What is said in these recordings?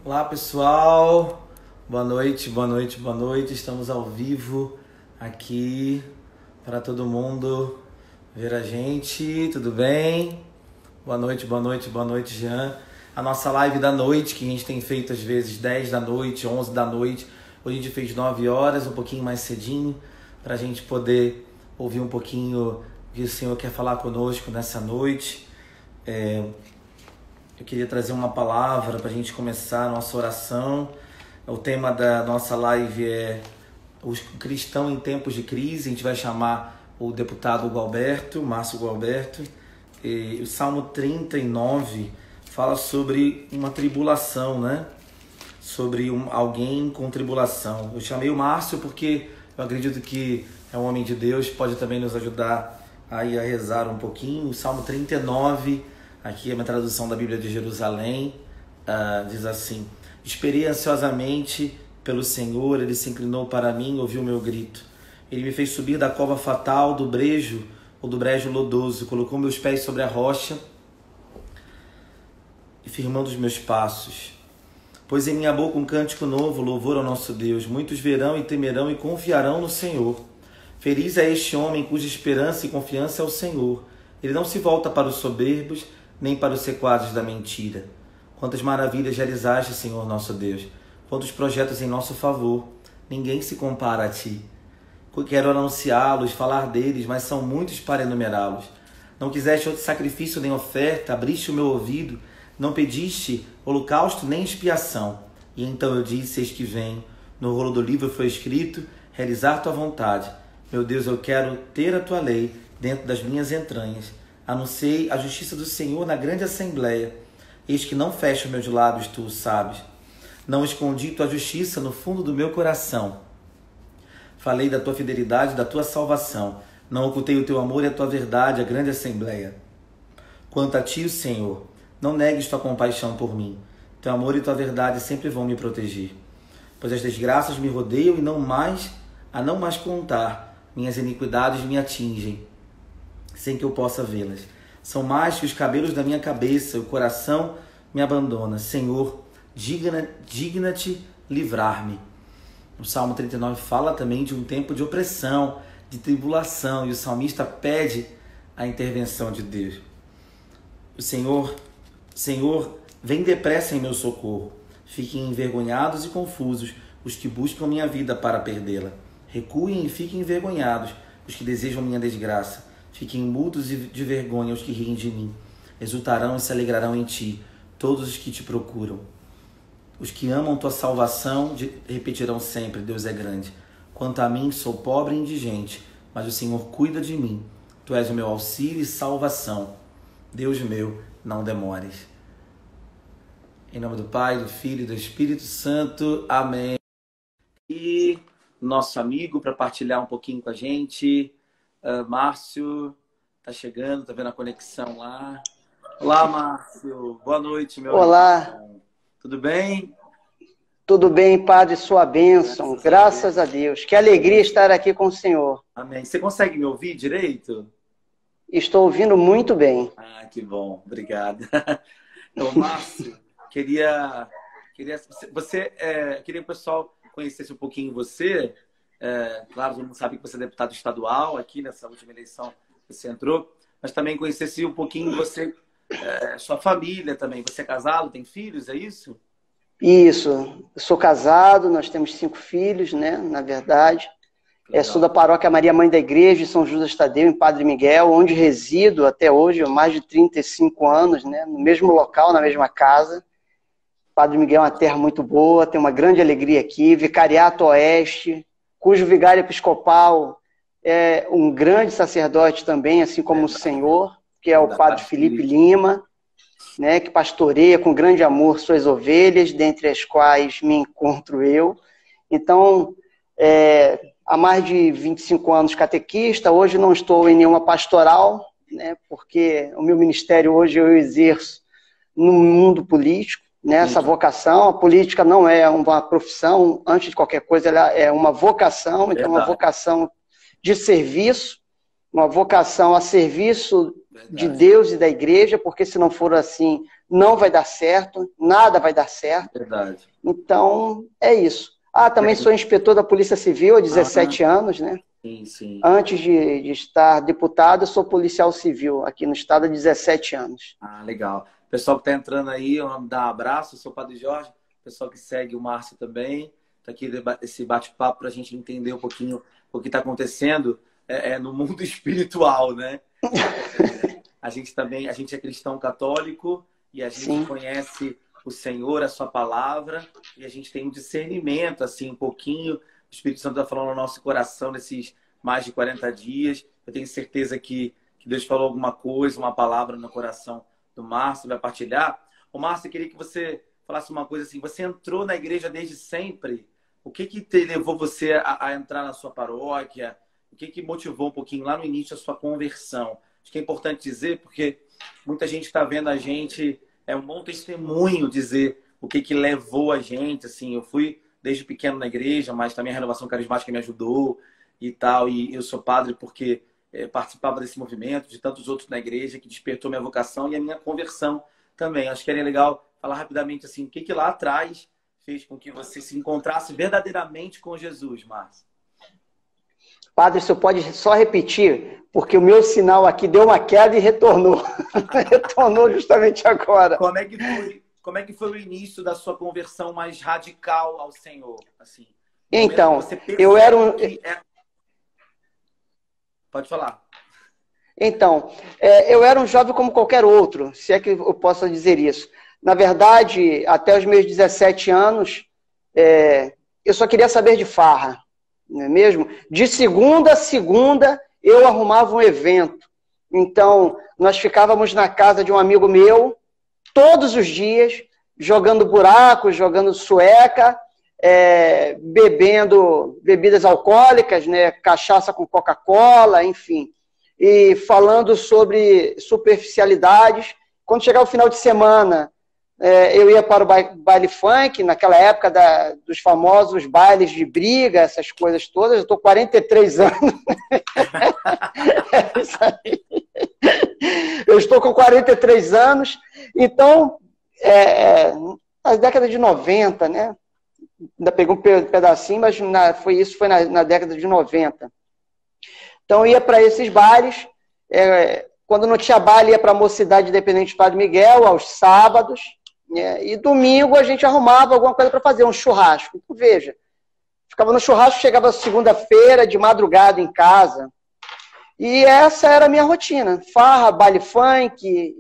Olá pessoal, boa noite, boa noite, boa noite. Estamos ao vivo aqui para todo mundo ver a gente, tudo bem? Boa noite, boa noite, boa noite, Jean. A nossa live da noite, que a gente tem feito às vezes 10 da noite, 11 da noite. Hoje a gente fez 9 horas, um pouquinho mais cedinho, para a gente poder ouvir um pouquinho o que o Senhor quer falar conosco nessa noite. Eu queria trazer uma palavra para a gente começar a nossa oração. O tema da nossa live é o cristão em tempos de crise. A gente vai chamar o deputado Márcio Gualberto. E o Salmo 39 fala sobre uma tribulação, né? Sobre alguém com tribulação. Eu chamei o Márcio porque eu acredito que é um homem de Deus, pode também nos ajudar aí a rezar um pouquinho. O Salmo 39, aqui é uma tradução da Bíblia de Jerusalém, diz assim: esperei ansiosamente pelo Senhor, Ele se inclinou para mim, ouviu o meu grito. Ele me fez subir da cova fatal, do brejo lodoso, colocou meus pés sobre a rocha e firmando os meus passos. Pôs em minha boca um cântico novo, louvor ao nosso Deus. Muitos verão e temerão e confiarão no Senhor. Feliz é este homem cuja esperança e confiança é o Senhor. Ele não se volta para os soberbos, nem para os sequazes da mentira. Quantas maravilhas realizaste, Senhor nosso Deus! Quantos projetos em nosso favor! Ninguém se compara a ti. Quero anunciá-los, falar deles, mas são muitos para enumerá-los. Não quiseste outro sacrifício nem oferta, abriste o meu ouvido, não pediste holocausto nem expiação. E então eu disse: eis que venho. No rolo do livro foi escrito: realizar tua vontade. Meu Deus, eu quero ter a tua lei dentro das minhas entranhas. Anunciei a justiça do Senhor na grande assembleia. Eis que não fecho meus lábios, tu o sabes. Não escondi tua justiça no fundo do meu coração. Falei da tua fidelidade, da tua salvação. Não ocultei o teu amor e a tua verdade, a grande assembleia. Quanto a ti, Senhor, não negues tua compaixão por mim. Teu amor e tua verdade sempre vão me proteger. Pois as desgraças me rodeiam e não mais contar, minhas iniquidades me atingem, sem que eu possa vê-las. São mais que os cabelos da minha cabeça, o coração me abandona. Senhor, digna-te livrar-me. O Salmo 39 fala também de um tempo de opressão, de tribulação, e o salmista pede a intervenção de Deus. O Senhor, vem depressa em meu socorro. Fiquem envergonhados e confusos os que buscam minha vida para perdê-la. Recuem e fiquem envergonhados os que desejam minha desgraça. Fiquem mudos de vergonha os que riem de mim. Exultarão e se alegrarão em ti todos os que te procuram. Os que amam tua salvação repetirão sempre: Deus é grande. Quanto a mim, sou pobre e indigente, mas o Senhor cuida de mim. Tu és o meu auxílio e salvação. Deus meu, não demores. Em nome do Pai, do Filho e do Espírito Santo. Amém. E nosso amigo para partilhar um pouquinho com a gente, Márcio, tá chegando, tá vendo a conexão lá. Olá, Márcio. Boa noite, meu Olá. irmão. Tudo bem? Tudo bem, Padre, sua bênção. Graças a Deus. Que alegria estar aqui com o Senhor. Amém. Você consegue me ouvir direito? Estou ouvindo muito bem. Ah, que bom. Obrigado. Então, Márcio, queria que o pessoal conhecesse um pouquinho você. Claro, todo mundo sabe que você é deputado estadual aqui nessa última eleição que você entrou, mas também conhecesse um pouquinho você, sua família também. Você é casado, tem filhos, é isso? Isso. Eu sou casado, nós temos 5 filhos, né? Na verdade. Sou da paróquia Maria Mãe da Igreja de São Judas Tadeu, em Padre Miguel, onde resido até hoje, há mais de 35 anos, né? No mesmo local, na mesma casa. Padre Miguel é uma terra muito boa, tem uma grande alegria aqui. Vicariato Oeste, cujo vigário episcopal é um grande sacerdote também, assim como o senhor, que é o Padre Felipe Lima, né, que pastoreia com grande amor suas ovelhas, dentre as quais me encontro eu. Então, há mais de 25 anos catequista, hoje não estou em nenhuma pastoral, né, porque o meu ministério hoje eu exerço no mundo político, né, essa vocação. A política não é uma profissão, antes de qualquer coisa, ela é uma vocação, então é uma vocação de serviço, uma vocação a serviço de Deus e da igreja, porque se não for assim, não vai dar certo, nada vai dar certo. Verdade. Então, é isso. Também sou inspetor da Polícia Civil há 17 anos, né? Sim, sim. Antes de estar deputado, eu sou policial civil aqui no estado há 17 anos. Legal. Pessoal que está entrando aí, dá um abraço. Eu sou o Padre Jorge. Pessoal que segue o Márcio também. Está aqui esse bate-papo para a gente entender um pouquinho o que está acontecendo no mundo espiritual, né? A gente é cristão católico e a gente conhece o Senhor, a sua palavra, e a gente tem um discernimento, assim, um pouquinho. O Espírito Santo está falando no nosso coração nesses mais de 40 dias. Eu tenho certeza que Deus falou alguma coisa, uma palavra no coração do Márcio, vai partilhar. O Márcio, eu queria que você falasse uma coisa assim. Você entrou na igreja desde sempre. O que te levou você a entrar na sua paróquia? O que motivou um pouquinho lá no início a sua conversão? Acho que é importante dizer, porque muita gente está vendo a gente... É um bom testemunho dizer o que levou a gente. Assim, eu fui desde pequeno na igreja, mas também a renovação carismática me ajudou e tal. E eu sou padre porque participava desse movimento, de tantos outros na igreja, que despertou minha vocação e a minha conversão também. Acho que era legal falar rapidamente assim, o que lá atrás fez com que você se encontrasse verdadeiramente com Jesus, Márcio. Padre, você pode só repetir, porque o meu sinal aqui deu uma queda e retornou. Retornou justamente agora. Como é que foi o início da sua conversão mais radical ao Senhor? Assim, então, eu era um... Pode falar. Então, eu era um jovem como qualquer outro, se é que eu posso dizer isso. Na verdade, até os meus 17 anos, eu só queria saber de farra. Não é mesmo? De segunda a segunda, eu arrumava um evento. Então, nós ficávamos na casa de um amigo meu, todos os dias, jogando buracos, jogando sueca, bebendo bebidas alcoólicas, né? Cachaça com Coca-Cola, enfim. E falando sobre superficialidades. Quando chegava o final de semana, eu ia para o baile funk, naquela época dos famosos bailes de briga, essas coisas todas. Eu estou com 43 anos. É isso aí. Eu estou com 43 anos. Então, na década de 90, né? Ainda peguei um pedacinho, mas foi na década de 90. Então, eu ia para esses bailes. Quando não tinha baile, ia para a Mocidade Independente do Padre Miguel, aos sábados. E domingo a gente arrumava alguma coisa para fazer, um churrasco. Então, veja, ficava no churrasco, chegava segunda-feira, de madrugada em casa. E essa era a minha rotina. Farra, baile funk,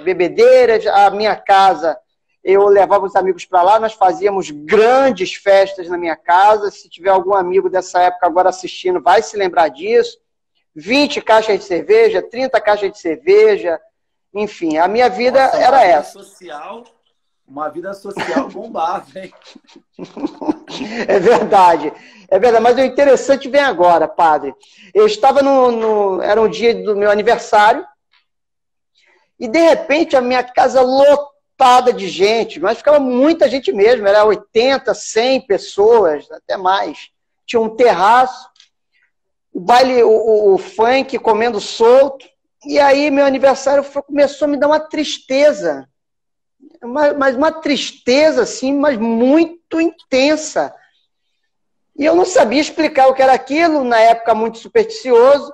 bebedeiras. A minha casa, eu levava os amigos para lá, nós fazíamos grandes festas na minha casa. Se tiver algum amigo dessa época agora assistindo, vai se lembrar disso. 20 caixas de cerveja, 30 caixas de cerveja. Enfim, a minha vida era essa. Uma vida social bombada, hein? É verdade, mas o interessante vem agora, padre. Eu estava era um dia do meu aniversário e de repente a minha casa lotada de gente, mas ficava muita gente mesmo, era 80, 100 pessoas, até mais. Tinha um terraço, o baile, o funk comendo solto, e aí meu aniversário começou a me dar uma tristeza. Mas uma tristeza, assim, mas muito intensa. E eu não sabia explicar o que era aquilo, na época muito supersticioso,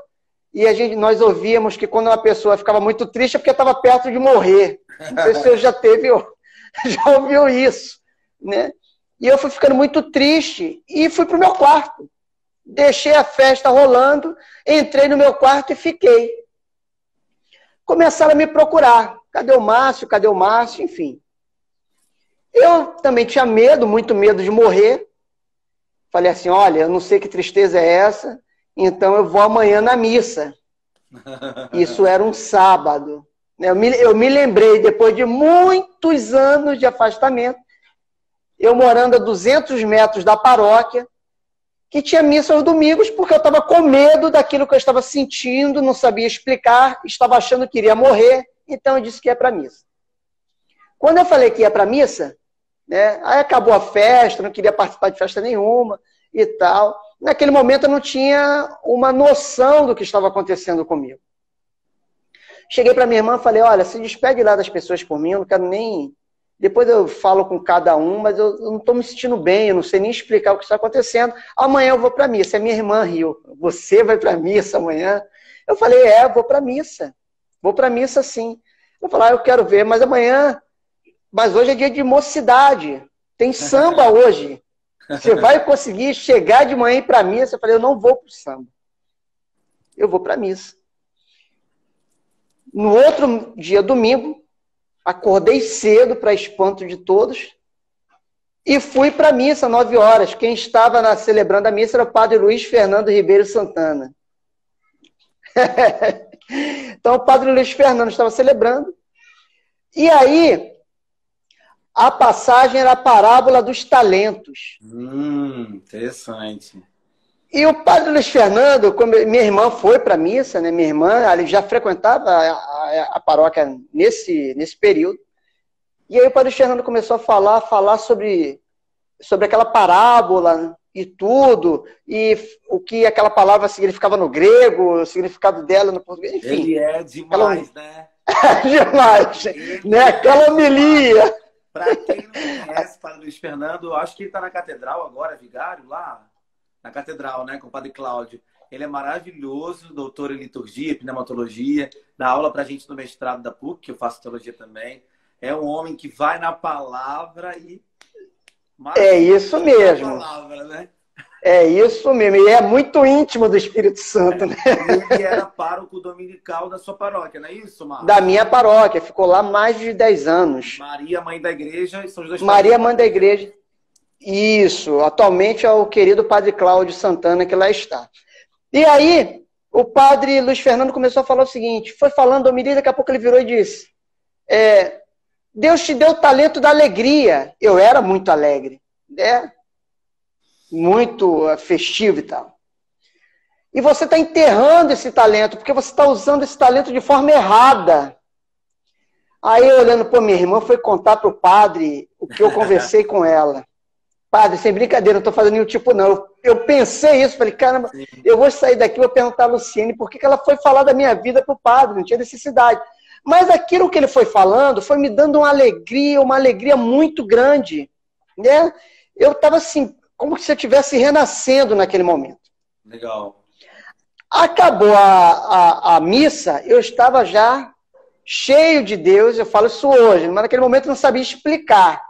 e nós ouvíamos que quando uma pessoa ficava muito triste é porque estava perto de morrer. Não sei se você já ouviu isso, né? E eu fui ficando muito triste e fui para o meu quarto. Deixei a festa rolando, entrei no meu quarto e fiquei. Começaram a me procurar. Cadê o Márcio? Cadê o Márcio? Enfim. Eu também tinha medo, muito medo de morrer. Falei assim, olha, eu não sei que tristeza é essa, então eu vou amanhã na missa. Isso era um sábado. Eu me lembrei, depois de muitos anos de afastamento, eu morando a 200 metros da paróquia, que tinha missa aos domingos, porque eu estava com medo daquilo que eu estava sentindo, não sabia explicar, estava achando que iria morrer, então eu disse que ia para a missa. Quando eu falei que ia para a missa, né, aí acabou a festa, não queria participar de festa nenhuma e tal. Naquele momento eu não tinha uma noção do que estava acontecendo comigo. Cheguei para minha irmã e falei, olha, se despede lá das pessoas por mim, eu não quero nem... Depois eu falo com cada um, mas eu não estou me sentindo bem, eu não sei nem explicar o que está acontecendo. Amanhã eu vou para a missa. A minha irmã riu. Você vai para a missa amanhã? Eu falei, vou para a missa. Vou para a missa sim. Eu falei, eu quero ver, mas amanhã... Mas hoje é dia de mocidade. Tem samba hoje. Você vai conseguir chegar de manhã e ir para a missa? Eu falei, eu não vou para o samba. Eu vou para a missa. No outro dia, domingo, acordei cedo para espanto de todos e fui para a missa, 9 horas. Quem estava celebrando a missa era o padre Luiz Fernando Ribeiro Santana. Então, o padre Luiz Fernando estava celebrando. E aí, a passagem era a parábola dos talentos. Interessante. E o padre Luiz Fernando, como minha irmã foi para a missa, né? Minha irmã ela já frequentava a paróquia nesse período. E aí o padre Luiz Fernando começou a falar sobre aquela parábola e tudo, e o que aquela palavra significava no grego, o significado dela no português, enfim. Ele é demais, né? Demais, né? Aquela homilia. Para quem não conhece o padre Luiz Fernando, eu acho que ele está na catedral agora, vigário lá. Na catedral, né, com o padre Cláudio. Ele é maravilhoso, doutor em liturgia, pneumatologia, dá aula pra gente no mestrado da PUC, que eu faço teologia também. É um homem que vai na palavra e... É isso mesmo. Palavra, né? É isso mesmo. E é muito íntimo do Espírito Santo, né? Ele era pároco dominical da sua paróquia, não é isso, Marcos? Da minha paróquia. Ficou lá mais de 10 anos. Maria, mãe da igreja, e são os dois... Maria, mãe da igreja. Isso, atualmente é o querido padre Cláudio Santana que lá está. E aí, o padre Luiz Fernando começou a falar o seguinte, foi falando a homilia, daqui a pouco ele virou e disse, Deus te deu o talento da alegria. Eu era muito alegre, né? Muito festivo e tal. E você está enterrando esse talento, porque você está usando esse talento de forma errada. Aí, olhando para minha irmã, foi contar para o padre o que eu conversei com ela. Padre, sem brincadeira, não estou fazendo nenhum tipo, não. Eu pensei isso, falei, caramba, eu vou sair daqui, vou perguntar a Luciene por que ela foi falar da minha vida para o padre, não tinha necessidade. Mas aquilo que ele foi falando foi me dando uma alegria muito grande. Né? Eu estava assim, como se eu estivesse renascendo naquele momento. Legal. Acabou a missa, eu estava já cheio de Deus, eu falo isso hoje, mas naquele momento eu não sabia explicar.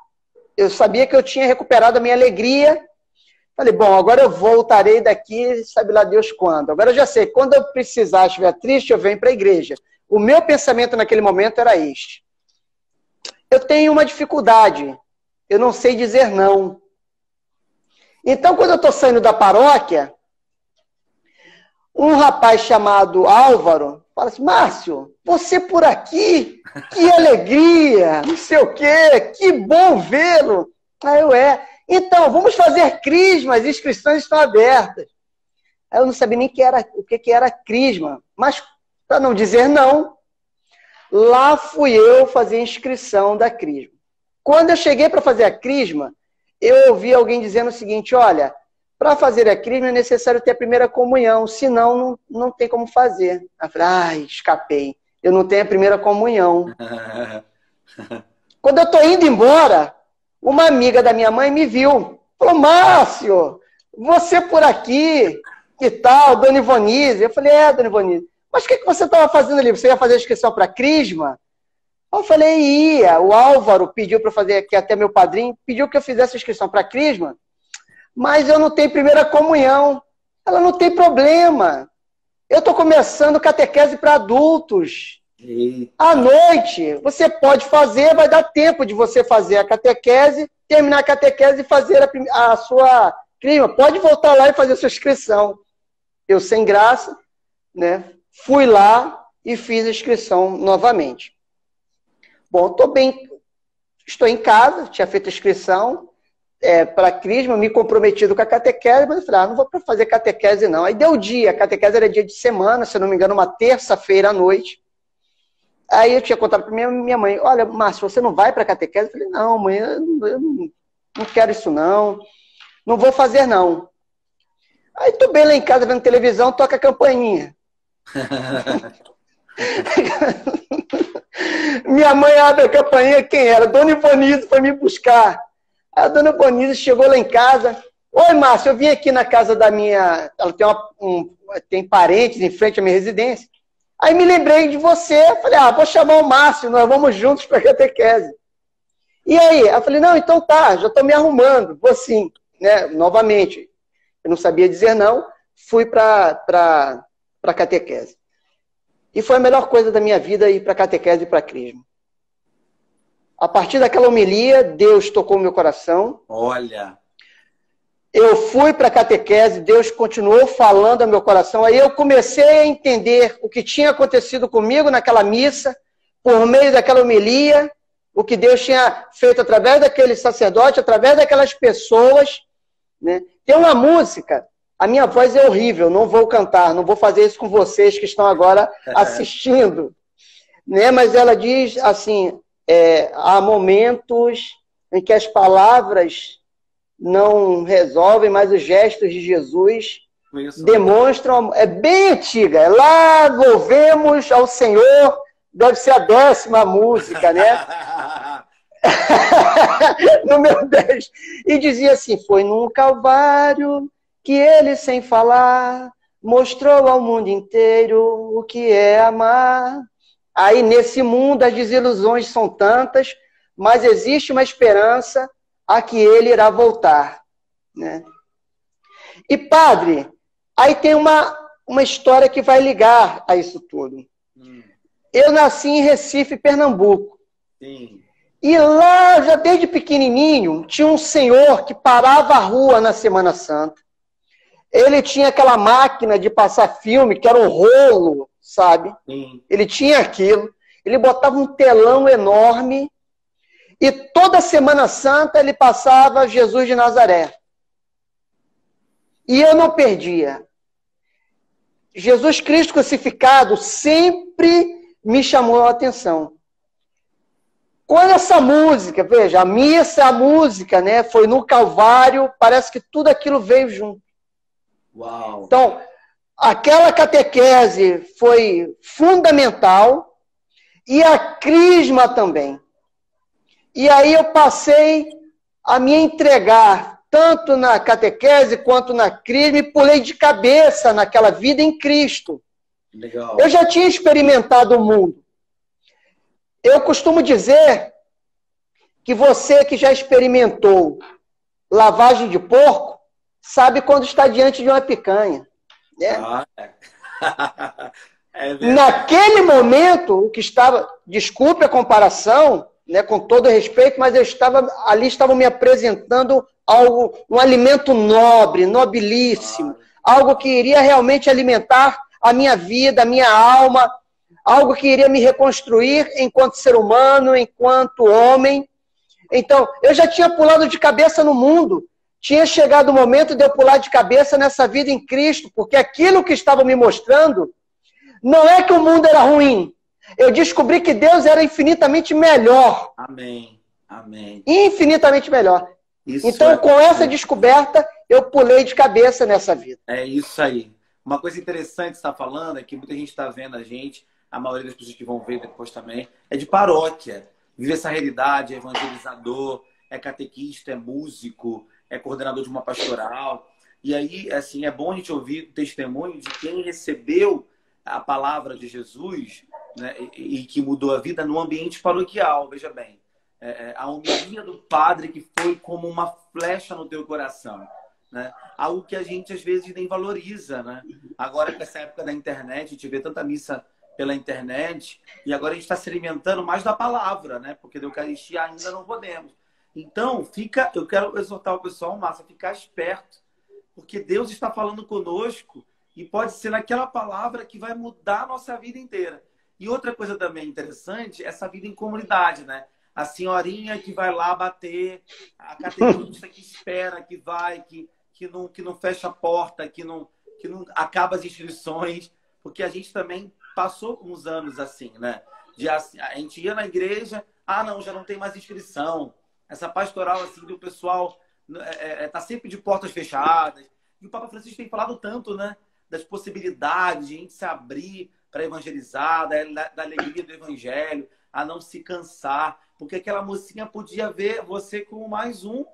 Eu sabia que eu tinha recuperado a minha alegria. Falei, bom, agora eu voltarei daqui, sabe lá Deus quando. Agora eu já sei, quando eu precisar, estiver triste, eu venho para a igreja. O meu pensamento naquele momento era este. Eu tenho uma dificuldade, eu não sei dizer não. Então, quando eu estou saindo da paróquia, um rapaz chamado Álvaro fala assim, Márcio, você por aqui? Que alegria, não sei o quê, que bom vê-lo. Aí então, vamos fazer crisma, as inscrições estão abertas. Aí eu não sabia nem o que era crisma, mas para não dizer não, lá fui eu fazer a inscrição da crisma. Quando eu cheguei para fazer a crisma, eu ouvi alguém dizendo o seguinte, olha, para fazer a crisma é necessário ter a primeira comunhão, senão não tem como fazer. Aí eu falei, escapei. Eu não tenho a primeira comunhão. Quando eu estou indo embora, uma amiga da minha mãe me viu. Falou, Márcio, você por aqui e tal, Dona Ivonise. Eu falei, Dona Ivonise. Mas o que você estava fazendo ali? Você ia fazer a inscrição para a crisma? Eu falei, ia. O Álvaro pediu para fazer aqui, até meu padrinho, pediu que eu fizesse a inscrição para a crisma, mas eu não tenho primeira comunhão. Ela não tem problema. Eu estou começando catequese para adultos. Eita. À noite, você pode fazer, vai dar tempo de você fazer a catequese, terminar a catequese e fazer a sua crisma. Pode voltar lá e fazer a sua inscrição. Eu, sem graça, né, fui lá e fiz a inscrição novamente. Bom, estou em casa, tinha feito a inscrição para a crisma, me comprometido com a catequese, mas eu falei, não vou fazer catequese não. Aí deu o dia, a catequese era dia de semana, se eu não me engano, uma terça-feira à noite. Aí eu tinha contado para minha mãe, olha, Márcio, você não vai para a catequese? Eu falei, não, mãe, eu não quero isso não vou fazer não. Aí tô bem lá em casa vendo televisão, toca a campainha. Minha mãe abre a campainha, quem era? Dona Ivonise foi me buscar. A dona Ivonise chegou lá em casa. Oi, Márcio, eu vim aqui na casa da minha... Ela tem parentes em frente à minha residência. Aí me lembrei de você. Falei, vou chamar o Márcio, nós vamos juntos para a catequese. E aí? Eu falei, não, então tá, já estou me arrumando. Vou sim, né? Novamente. Eu não sabia dizer não. Fui para a catequese. E foi a melhor coisa da minha vida ir para a catequese e para a crisma. A partir daquela homilia, Deus tocou meu coração. Olha. Eu fui para a catequese, Deus continuou falando ao meu coração. Aí eu comecei a entender o que tinha acontecido comigo naquela missa, por meio daquela homilia, o que Deus tinha feito através daquele sacerdote, através daquelas pessoas. Né? Tem uma música, a minha voz é horrível, não vou cantar, não vou fazer isso com vocês que estão agora assistindo. Né? Mas ela diz assim, há momentos em que as palavras não resolvem, mas os gestos de Jesus demonstram, é bem antiga, lá louvemos ao Senhor, deve ser a 10ª música, né? No meu 10. E dizia assim, foi num Calvário que ele, sem falar, mostrou ao mundo inteiro o que é amar. Aí, nesse mundo, as desilusões são tantas, mas existe uma esperança a que ele irá voltar. Né? E, padre, aí tem uma história que vai ligar a isso tudo. Eu nasci em Recife, Pernambuco. Sim. E lá, já desde pequenininho, tinha um senhor que parava a rua na Semana Santa. Ele tinha aquela máquina de passar filme, que era um rolo, sabe? Sim. Ele tinha aquilo. Ele botava um telão enorme. E toda Semana Santa ele passava Jesus de Nazaré. E eu não perdia. Jesus Cristo crucificado sempre me chamou a atenção. Quando essa música, veja, a missa, a música, né, foi no Calvário, parece que tudo aquilo veio junto. Uau. Então, aquela catequese foi fundamental e a crisma também. E aí eu passei a me entregar tanto na catequese quanto na crisma e pulei de cabeça naquela vida em Cristo. Legal. Eu já tinha experimentado o mundo. Eu costumo dizer que você que já experimentou lavagem de porco sabe quando está diante de uma picanha. Né? Naquele momento, o que estava, desculpe a comparação, né, com todo respeito, mas ali estavam me apresentando algo, um alimento nobre, nobilíssimo, algo que iria realmente alimentar a minha vida, a minha alma, algo que iria me reconstruir enquanto ser humano, enquanto homem. Então, eu já tinha pulado de cabeça no mundo, tinha chegado o momento de eu pular de cabeça nessa vida em Cristo, porque aquilo que estava me mostrando não é que o mundo era ruim. Eu descobri que Deus era infinitamente melhor. Amém. Amém. Infinitamente melhor. Isso então, com essa descoberta, eu pulei de cabeça nessa vida. É isso aí. Uma coisa interessante que você está falando é que muita gente está vendo a gente, a maioria das pessoas que vão ver depois também, é de paróquia. Vive essa realidade, é evangelizador, é catequista, é músico, é coordenador de uma pastoral. E aí, assim, é bom a gente ouvir o testemunho de quem recebeu a palavra de Jesus, né, e que mudou a vida no ambiente paroquial, veja bem. A homilia do padre que foi como uma flecha no teu coração. Né? Algo que a gente às vezes nem valoriza. Né? Agora, com essa época da internet, a gente vê tanta missa pela internet, e agora a gente está se alimentando mais da palavra, né? Porque da Eucaristia ainda não podemos. Então, eu quero exortar o pessoal, Márcia, a ficar esperto, porque Deus está falando conosco e pode ser naquela palavra que vai mudar a nossa vida inteira. E outra coisa também interessante, essa vida em comunidade, né? A senhorinha que vai lá bater, a catequista que espera, que vai, que não fecha a porta, que não acaba as inscrições, porque a gente também passou uns anos assim, né? A gente ia na igreja, não, já não tem mais inscrição. Essa pastoral assim do pessoal tá sempre de portas fechadas. E o Papa Francisco tem falado tanto, né? Das possibilidades de a gente se abrir para evangelizar, da alegria do evangelho, a não se cansar. Porque aquela mocinha podia ver você como mais um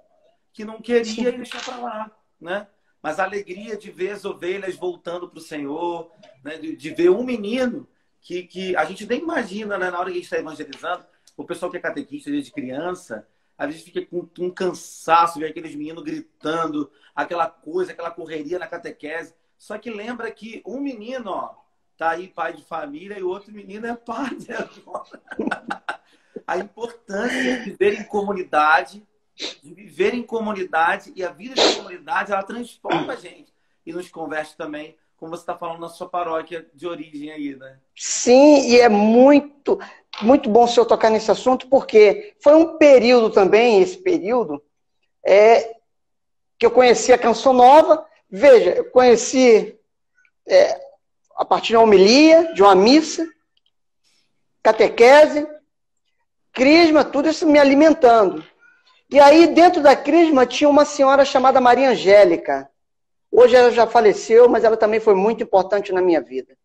que não queria e deixar para lá, né? Mas a alegria de ver as ovelhas voltando para o Senhor, né? De ver um menino que a gente nem imagina, né? Na hora que a gente está evangelizando, o pessoal que é catequista desde criança, às vezes fica com um cansaço, ver aqueles meninos gritando, aquela coisa, aquela correria na catequese. Só que lembra que um menino, ó, tá aí pai de família e o outro menino é padre agora. A importância de viver em comunidade, e a vida de comunidade, ela transforma a gente e nos converte também, como você está falando na sua paróquia de origem aí, né? Sim, e é muito, muito bom o senhor tocar nesse assunto, porque foi um período também, esse período, que eu conheci a Canção Nova. Veja, eu conheci a partir de uma homilia, de uma missa, catequese, crisma, tudo isso me alimentando. E aí, dentro da crisma, tinha uma senhora chamada Maria Angélica. Hoje ela já faleceu, mas ela também foi muito importante na minha vida.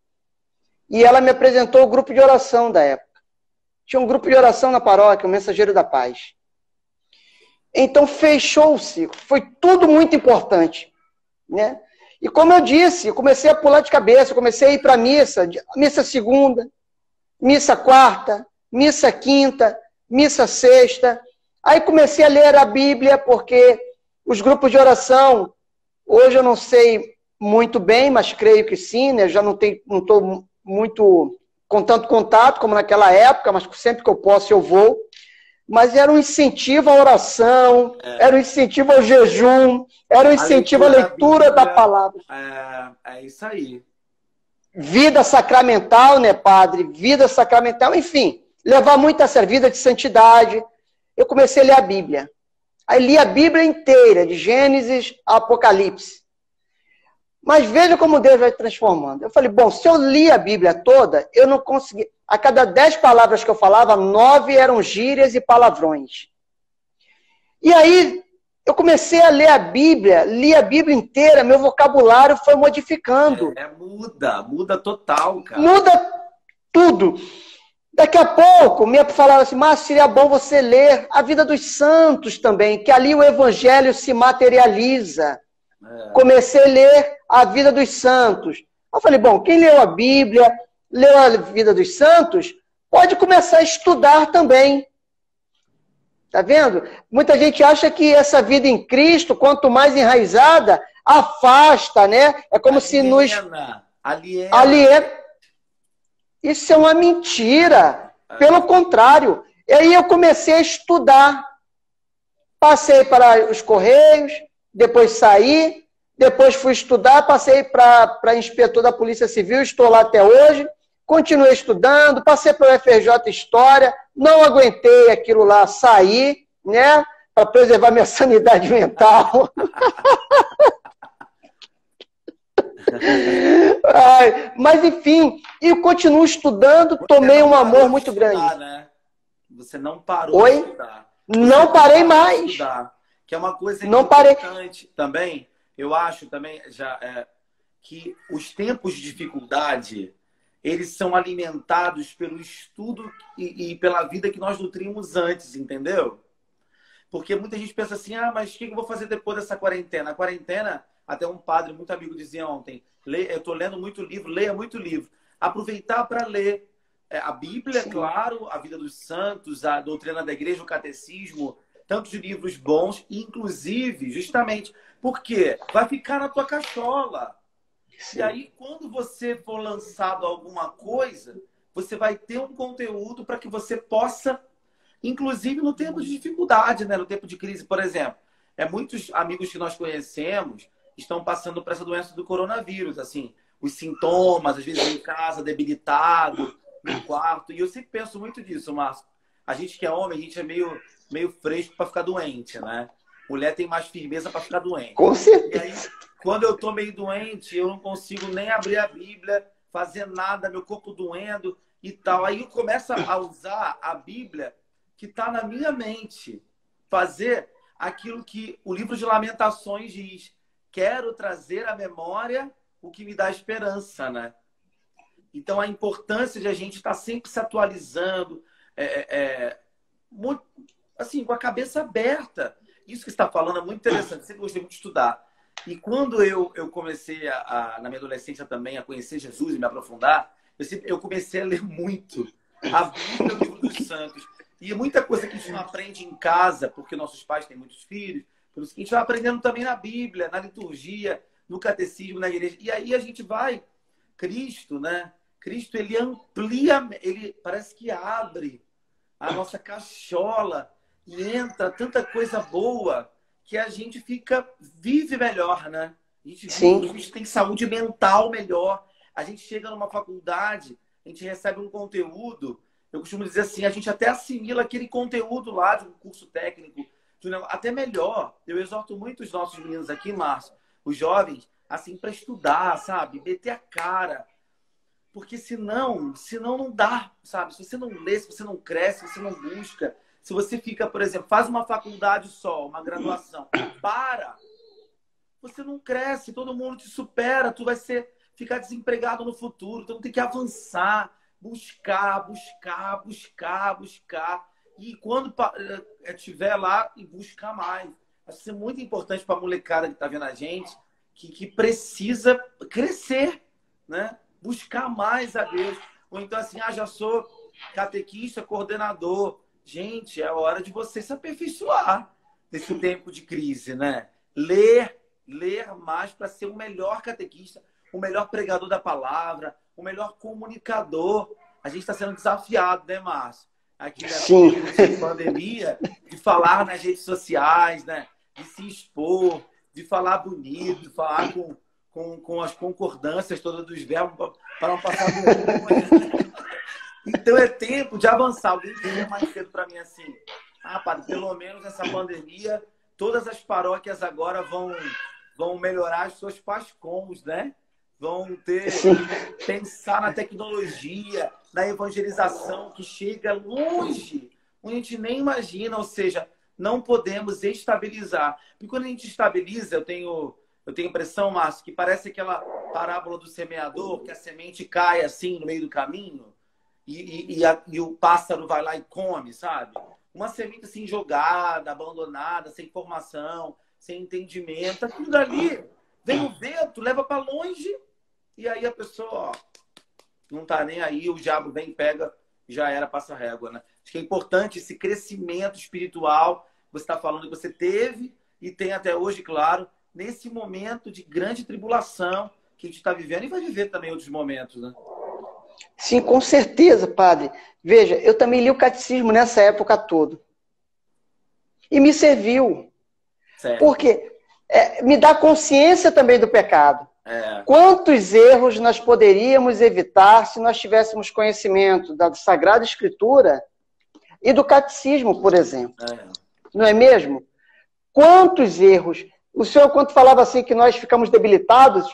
E ela me apresentou o grupo de oração da época. Tinha um grupo de oração na paróquia, o Mensageiro da Paz. Então, fechou o ciclo. Foi tudo muito importante, né? E como eu disse, eu comecei a pular de cabeça, eu comecei a ir para a missa segunda, missa quarta, missa quinta, missa sexta. Aí comecei a ler a Bíblia, porque os grupos de oração, hoje eu não sei muito bem, mas creio que sim, né? Já não estou muito com tanto contato como naquela época, mas sempre que eu posso eu vou. Mas era um incentivo à oração, era um incentivo ao jejum, era um incentivo à leitura da palavra. É isso aí. Vida sacramental, né, padre? Vida sacramental, enfim, levar muito essa vida de santidade. Eu comecei a ler a Bíblia. Aí li a Bíblia inteira, de Gênesis a Apocalipse. Mas veja como Deus vai transformando. Eu falei, bom, se eu li a Bíblia toda, eu não consegui. A cada 10 palavras que eu falava, 9 eram gírias e palavrões. E aí, eu comecei a ler a Bíblia, li a Bíblia inteira, meu vocabulário foi modificando. Muda total, cara. Muda tudo. Daqui a pouco, me falaram assim, mas seria bom você ler a vida dos santos também, que ali o evangelho se materializa. Comecei a ler a vida dos santos. Eu falei, bom, quem leu a Bíblia, leu a vida dos santos, pode começar a estudar também. Tá vendo? Muita gente acha que essa vida em Cristo, quanto mais enraizada, afasta, né? É como se nos... aliena. Isso é uma mentira. Pelo contrário. E aí eu comecei a estudar. Passei para os Correios, depois saí, depois fui estudar, passei para inspetor da Polícia Civil, estou lá até hoje, continuei estudando, passei para o FRJ História, não aguentei aquilo lá, saí, né, para preservar minha sanidade mental. Mas enfim, eu continuo estudando, tomei um amor muito grande. Né? Você não parou de estudar. Não parei mais. Que é uma coisa não importante também, eu acho também que os tempos de dificuldade, eles são alimentados pelo estudo e pela vida que nós nutrimos antes, entendeu? Porque muita gente pensa assim, mas o que eu vou fazer depois dessa quarentena? A quarentena, até um padre muito amigo dizia ontem, eu estou lendo muito livro, leia muito livro. Aproveitar para ler a Bíblia, claro, a vida dos santos, a doutrina da igreja, o catecismo, tantos livros bons, inclusive, justamente, porque vai ficar na tua cachola. Sim. E aí, quando você for lançado alguma coisa, você vai ter um conteúdo para que você possa, inclusive no tempo de dificuldade, né? No tempo de crise, por exemplo. Muitos amigos que nós conhecemos estão passando por essa doença do coronavírus, assim, os sintomas, às vezes em casa, debilitado, no quarto. E eu sempre penso muito disso, Márcio. A gente que é homem, a gente é meio fresco para ficar doente, né? Mulher tem mais firmeza para ficar doente. Com certeza. E aí, quando eu tô meio doente, eu não consigo nem abrir a Bíblia, fazer nada, meu corpo doendo e tal. Aí eu começo a usar a Bíblia que está na minha mente. Fazer aquilo que o livro de Lamentações diz. Quero trazer à memória o que me dá esperança, né? Então, a importância de a gente estar sempre se atualizando, muito, assim, com a cabeça aberta. Isso que você está falando é muito interessante. Sempre gostei muito de estudar. E quando eu comecei, na minha adolescência também, a conhecer Jesus e me aprofundar, eu comecei a ler muito a Bíblia, o livro dos Santos. E muita coisa que a gente não aprende em casa, porque nossos pais têm muitos filhos, pelo seguinte, a gente vai aprendendo também na Bíblia, na liturgia, no catecismo, na igreja. E aí a gente vai... Cristo, né? Cristo, ele amplia, ele parece que abre a nossa cachola e entra tanta coisa boa que a gente vive melhor, né? A gente tem saúde mental melhor. A gente chega numa faculdade, a gente recebe um conteúdo, eu costumo dizer assim, a gente até assimila aquele conteúdo lá de um curso técnico, até melhor. Eu exorto muito os nossos meninos aqui, Márcio, os jovens, assim, para estudar, sabe? Meter a cara. Porque senão não dá, sabe? Se você não lê, se você não cresce, se você não busca, se você fica, por exemplo, faz uma faculdade só, uma graduação, você não cresce, todo mundo te supera, tu vai ficar desempregado no futuro, então tem que avançar, buscar. E quando estiver lá, e buscar mais. Acho que isso é muito importante para a molecada que está vendo a gente, que precisa crescer, né? Buscar mais a Deus. Ou então assim, já sou catequista, coordenador. Gente, é hora de você se aperfeiçoar nesse tempo de crise, né? Ler mais para ser o melhor catequista, o melhor pregador da palavra, o melhor comunicador. A gente está sendo desafiado, né, Márcio? Aqui na pandemia, de falar nas redes sociais, né? De se expor, de falar bonito, de falar com as concordâncias todas dos verbos para não passar vergonha. Então é tempo de avançar. Alguém dizia mais cedo para mim assim, padre, pelo menos nessa pandemia, todas as paróquias agora vão melhorar as suas PASCOMs, né? Vão pensar na tecnologia, na evangelização que chega longe, onde a gente nem imagina, ou seja, não podemos estabilizar. Porque quando a gente estabiliza, eu tenho impressão, Márcio, que parece aquela parábola do semeador, que a semente cai assim no meio do caminho e o pássaro vai lá e come, sabe? Uma semente assim jogada, abandonada, sem formação, sem entendimento. Aquilo dali vem o vento, leva para longe e aí a pessoa não tá nem aí, o diabo vem, pega, já era, passa régua, né? Acho que é importante esse crescimento espiritual que você está falando que você teve e tem até hoje, claro, nesse momento de grande tribulação que a gente está vivendo e vai viver também outros momentos, né? Sim, com certeza, padre. Veja, eu também li o catecismo nessa época toda. E me serviu. Certo. Porque me dá consciência também do pecado. Quantos erros nós poderíamos evitar se nós tivéssemos conhecimento da Sagrada Escritura e do catecismo, por exemplo. Não é mesmo? Quantos erros... O senhor, quando falava assim que nós ficamos debilitados,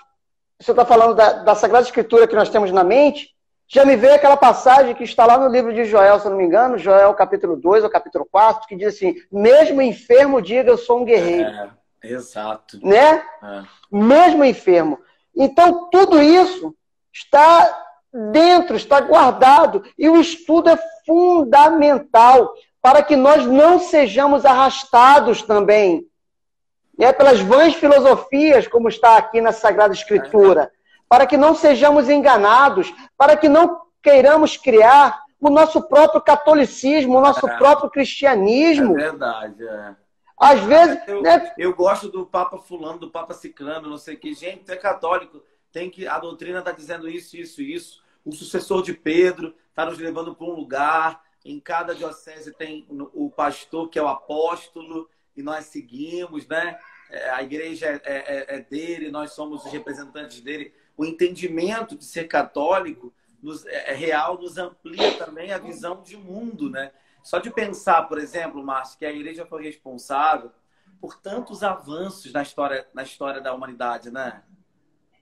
o senhor está falando da Sagrada Escritura que nós temos na mente, já me veio aquela passagem que está lá no livro de Joel, se eu não me engano, Joel capítulo 2 ou capítulo 4, que diz assim, mesmo enfermo diga eu sou um guerreiro. Exato. Né? Mesmo enfermo. Então, tudo isso está dentro, está guardado, e o estudo é fundamental para que nós não sejamos arrastados também pelas vãs filosofias, como está aqui na Sagrada Escritura, para que não sejamos enganados, para que não queiramos criar o nosso próprio catolicismo, o nosso próprio cristianismo. É verdade, Às vezes... Eu gosto do Papa fulano, do Papa ciclano, não sei o que. Gente, tu é católico, a doutrina está dizendo isso. O sucessor de Pedro está nos levando para um lugar. Em cada diocese tem o pastor, que é o apóstolo, e nós seguimos, né? A igreja é dele, nós somos os representantes dele. O entendimento de ser católico real nos amplia também a visão de mundo, né? Só de pensar, por exemplo, Márcio, que a igreja foi responsável por tantos avanços na história da humanidade, né?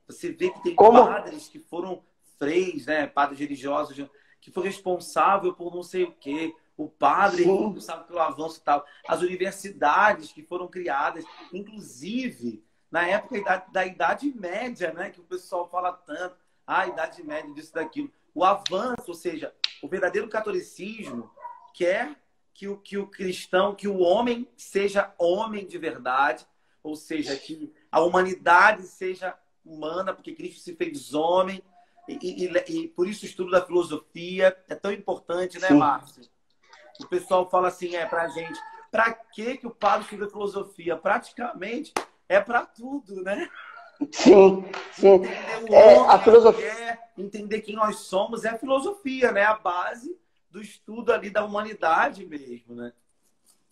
Você vê que tem padres que foram freis, né? Padres religiosos que foram responsáveis por não sei o quê. O padre responsável pelo avanço e tal. As universidades que foram criadas, inclusive na época da Idade Média, né? Que o pessoal fala tanto. a Idade Média, disso, daquilo. O avanço, ou seja, o verdadeiro catolicismo quer que o cristão, que o homem seja homem de verdade, ou seja, que a humanidade seja humana, porque Cristo se fez homem, e por isso o estudo da filosofia é tão importante, né, Márcio? O pessoal fala assim, pra gente, pra que o padre estuda filosofia? Praticamente é para tudo, né? Sim, sim. Entender o homem, A filosofia... entender quem nós somos, é a filosofia, né? A base do estudo ali da humanidade mesmo, né?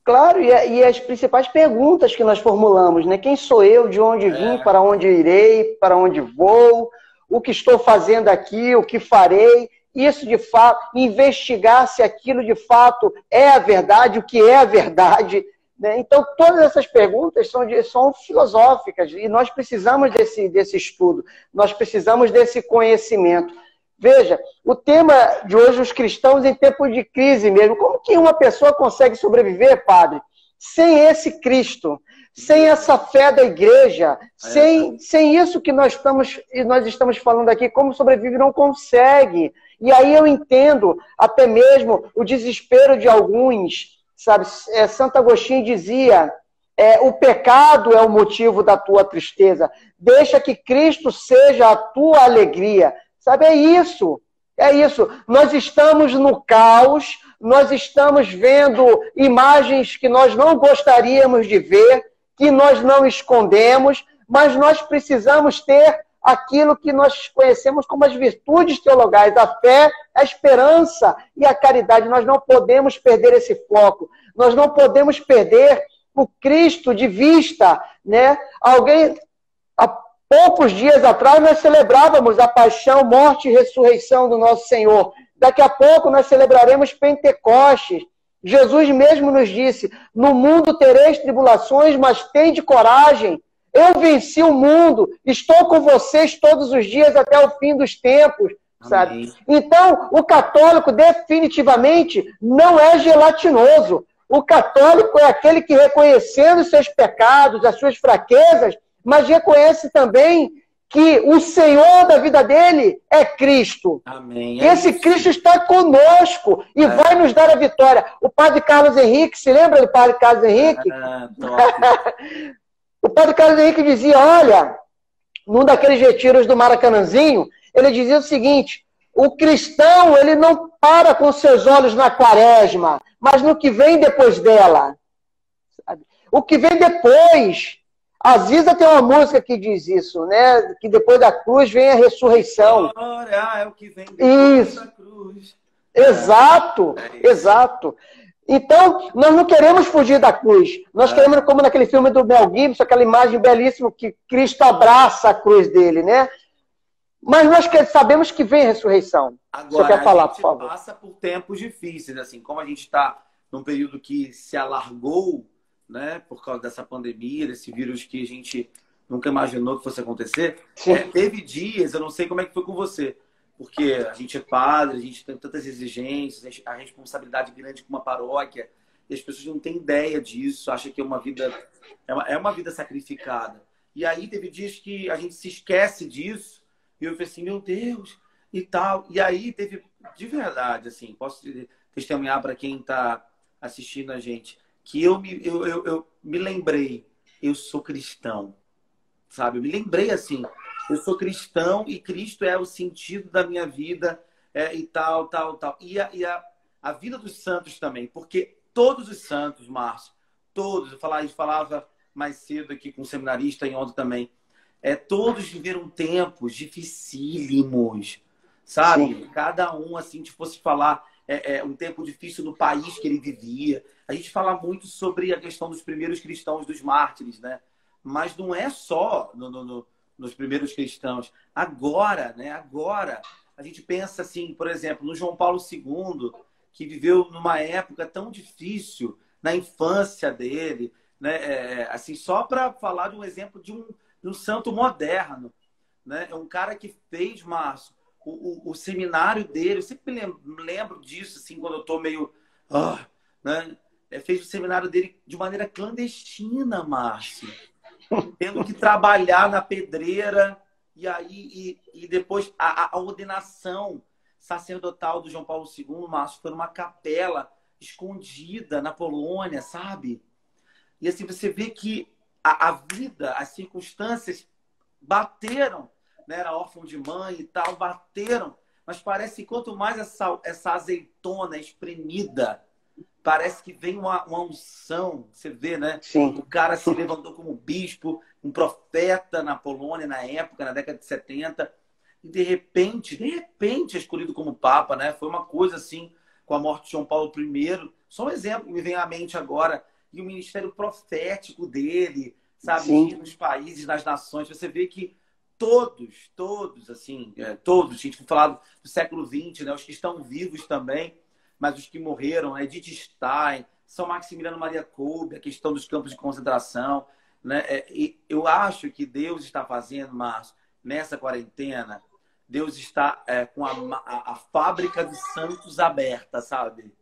Claro, e as principais perguntas que nós formulamos, né? Quem sou eu, de onde vim, para onde irei, para onde vou, o que estou fazendo aqui, o que farei, isso de fato, investigar se aquilo de fato é a verdade, o que é a verdade, né? Então, todas essas perguntas são filosóficas e nós precisamos desse estudo, nós precisamos desse conhecimento. Veja, o tema de hoje, os cristãos em tempos de crise mesmo. Como que uma pessoa consegue sobreviver, padre, sem esse Cristo, sem essa fé da igreja, sem isso que nós estamos falando aqui? Como sobrevive? Não consegue. E aí eu entendo até mesmo o desespero de alguns, sabe? Santo Agostinho dizia, o pecado é o motivo da tua tristeza. Deixa que Cristo seja a tua alegria. Sabe, é isso. Nós estamos no caos, nós estamos vendo imagens que nós não gostaríamos de ver, que nós não escondemos, mas nós precisamos ter aquilo que nós conhecemos como as virtudes teologais, a fé, a esperança e a caridade. Nós não podemos perder esse foco, nós não podemos perder o Cristo de vista, né? Poucos dias atrás nós celebrávamos a paixão, morte e ressurreição do nosso Senhor. Daqui a pouco nós celebraremos Pentecostes. Jesus mesmo nos disse, no mundo tereis tribulações, mas tende coragem. Eu venci o mundo, estou com vocês todos os dias até o fim dos tempos. Sabe? Então, o católico definitivamente não é gelatinoso. O católico é aquele que, reconhecendo os seus pecados, as suas fraquezas, mas reconhece também que o Senhor da vida dele é Cristo. Amém. Esse Cristo está conosco e vai nos dar a vitória. O padre Carlos Henrique, se lembra do padre Carlos Henrique? O padre Carlos Henrique dizia, olha, num daqueles retiros do Maracanãzinho, ele dizia o seguinte, o cristão, ele não para com seus olhos na quaresma, mas no que vem depois dela. Sabe? O que vem depois... A Ziza tem uma música que diz isso, né? Que depois da cruz vem a ressurreição. É o que vem depois da cruz. Exato, exato. Então, nós não queremos fugir da cruz. Nós queremos, como naquele filme do Mel Gibson, aquela imagem belíssima que Cristo abraça a cruz dele, né? Mas nós sabemos que vem a ressurreição. Agora, você quer falar, por favor? A gente passa por tempos difíceis, assim, como a gente está num período que se alargou, né, por causa dessa pandemia, desse vírus que a gente nunca imaginou que fosse acontecer. Teve dias, eu não sei como é que foi com você, porque a gente é padre, a gente tem tantas exigências, a responsabilidade grande com uma paróquia, e as pessoas não têm ideia disso, acham que é uma vida, é uma vida sacrificada. E aí teve dias que a gente se esquece disso, e eu falei assim, meu Deus, e tal. E aí teve, de verdade, assim, posso testemunhar para quem está assistindo a gente, que eu me lembrei, eu sou cristão, sabe? Eu me lembrei assim, eu sou cristão e Cristo é o sentido da minha vida e tal. E a vida dos santos também, porque todos os santos, Márcio, todos, a gente falava mais cedo aqui com um seminarista e ontem também, todos viveram tempos dificílimos, sabe? Sim. Cada um, assim, se fosse falar... um tempo difícil no país que ele vivia. A gente fala muito sobre a questão dos primeiros cristãos, dos mártires, né? Mas não é só nos primeiros cristãos. Agora, né? Agora, a gente pensa assim, por exemplo, no João Paulo II, que viveu numa época tão difícil, na infância dele, né? Assim, só para falar de um exemplo de um santo moderno, né? É um cara que fez, Márcio, o seminário dele, eu sempre me lembro disso, assim, quando eu estou meio... né? Fez o seminário dele de maneira clandestina, Márcio. Tendo que trabalhar na pedreira, E aí, e depois a ordenação sacerdotal do João Paulo II, Márcio, foi numa capela escondida na Polônia, sabe? E assim, você vê que a vida, as circunstâncias bateram, né? Era órfão de mãe e tal, bateram. Mas parece que quanto mais essa azeitona espremida, parece que vem uma unção. Você vê, né? Sim. O cara se levantou como bispo, um profeta na Polônia na época, na década de 70. E de repente é escolhido como papa, né? Foi uma coisa assim, com a morte de João Paulo I. Só um exemplo que me vem à mente agora. E o ministério profético dele, sabe? Sim. Nos países, nas nações. Você vê que todos, assim, todos, a gente foi falar do século XX, né? Os que estão vivos também, mas os que morreram, né? Edith Stein, São Maximiliano Maria Kolbe, a questão dos campos de concentração, né? E eu acho que Deus está fazendo, Márcio, nessa quarentena, Deus está com a fábrica de santos aberta, sabe?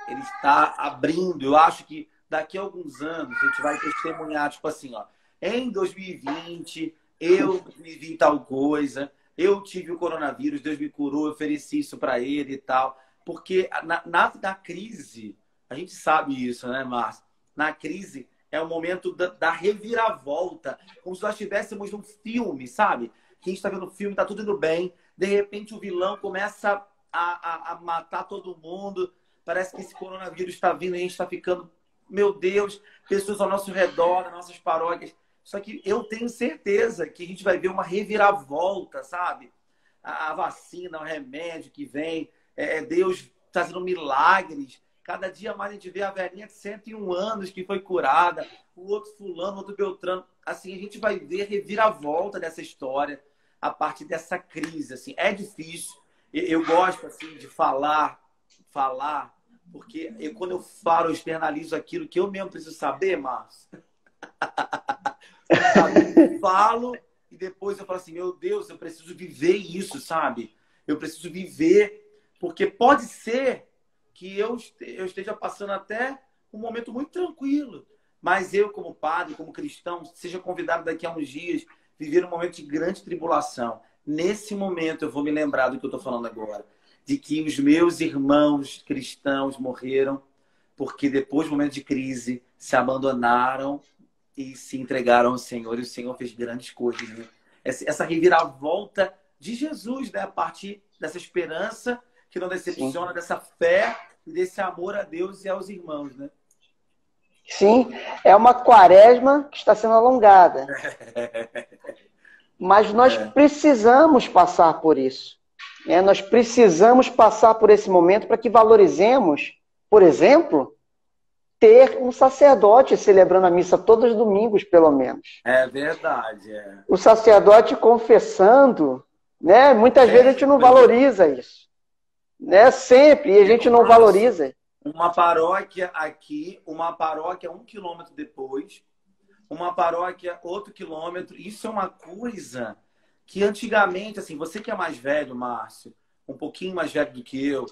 Ele está abrindo. Eu acho que daqui a alguns anos a gente vai testemunhar, tipo assim, ó, em 2020 eu vivi tal coisa, eu tive o coronavírus, Deus me curou, eu ofereci isso para ele e tal. Porque na crise, a gente sabe isso, né, Márcio? Na crise é o momento da reviravolta, como se nós estivéssemos num filme, sabe? Quem está vendo o filme, tá tudo indo bem, de repente o vilão começa a matar todo mundo. Parece que esse coronavírus está vindo e a gente está ficando, meu Deus, pessoas ao nosso redor, nas nossas paróquias. Só que eu tenho certeza que a gente vai ver uma reviravolta, sabe? A vacina, o remédio que vem, Deus fazendo milagres. Cada dia mais a gente vê a velhinha de 101 anos que foi curada, o outro fulano, o outro Beltrano. Assim, a gente vai ver a reviravolta dessa história a partir dessa crise. Assim, é difícil. Eu gosto assim, de falar, porque quando eu falo, eu externalizo aquilo que eu mesmo preciso saber, Márcio. Eu falo e depois eu falo assim, meu Deus, eu preciso viver isso, sabe? Eu preciso viver, porque pode ser que eu esteja passando até um momento muito tranquilo, mas eu, como padre, como cristão, seja convidado daqui a uns dias viver um momento de grande tribulação. Nesse momento eu vou me lembrar do que eu estou falando agora, de que os meus irmãos cristãos morreram porque depois do momento de crise se abandonaram e se entregaram ao Senhor, e o Senhor fez grandes coisas, né? Essa reviravolta de Jesus, né? A partir dessa esperança que não decepciona, sim, dessa fé e desse amor a Deus e aos irmãos, né? Sim, é uma quaresma que está sendo alongada. Mas nós precisamos passar por isso. Nós precisamos passar por esse momento para que valorizemos, por exemplo, ter um sacerdote celebrando a missa todos os domingos, pelo menos. É verdade. O sacerdote confessando, né? Muitas vezes a gente não valoriza isso. Né? Sempre, e a gente não valoriza. Uma paróquia aqui, uma paróquia 1 quilômetro depois, uma paróquia outro quilômetro. Isso é uma coisa que antigamente, assim, você que é mais velho, Márcio, um pouquinho mais velho do que eu,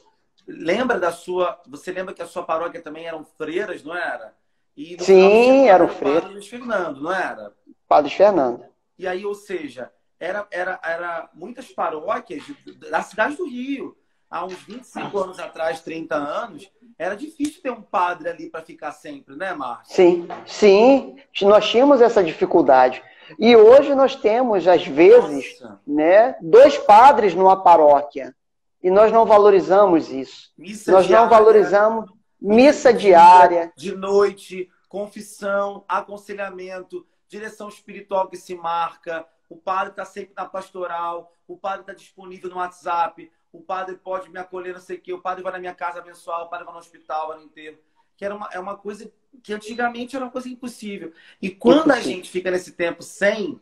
você lembra que a sua paróquia também eram freiras, não era? E no sim, eram freiras. Padre Luiz Fernando, não era? Padre Fernando. E aí, ou seja, era muitas paróquias da cidade do Rio. Há uns 25 anos atrás, 30 anos, era difícil ter um padre ali para ficar sempre, né, Márcio? Sim, sim, nós tínhamos essa dificuldade. E hoje nós temos, às vezes, né, 2 padres numa paróquia. E nós não valorizamos isso. Nós diária, não valorizamos missa diária. De noite, confissão, aconselhamento, direção espiritual que se marca. O padre está sempre na pastoral, o padre está disponível no WhatsApp, o padre pode me acolher, não sei o quê, o padre vai na minha casa abençoar, o padre vai no hospital, vai no enterro. Que é uma coisa que antigamente era uma coisa impossível. E quando a gente fica nesse tempo sem,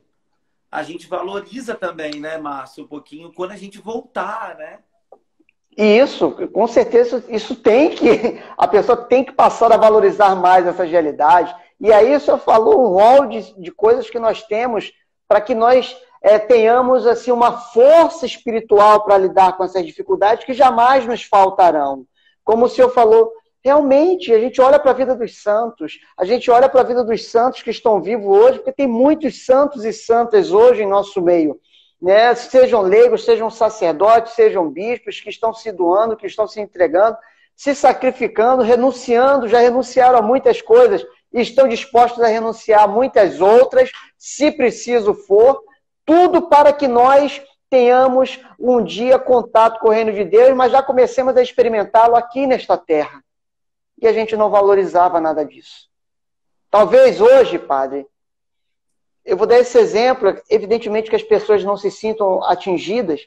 a gente valoriza também, né, Márcio, um pouquinho, quando a gente voltar, né? E isso, com certeza, isso tem que... A pessoa tem que passar a valorizar mais essas realidades. E aí o senhor falou um rol de coisas que nós temos para que nós tenhamos assim, uma força espiritual para lidar com essas dificuldades que jamais nos faltarão. Como o senhor falou Realmente, a gente olha para a vida dos santos, a gente olha para a vida dos santos que estão vivos hoje, porque tem muitos santos e santas hoje em nosso meio, né? Sejam leigos, sejam sacerdotes, sejam bispos, que estão se doando, que estão se entregando, se sacrificando, renunciando, já renunciaram a muitas coisas e estão dispostos a renunciar a muitas outras, se preciso for, tudo para que nós tenhamos um dia contato com o reino de Deus, mas já comecemos a experimentá-lo aqui nesta terra. E a gente não valorizava nada disso. Talvez hoje, padre, eu vou dar esse exemplo, evidentemente que as pessoas não se sintam atingidas,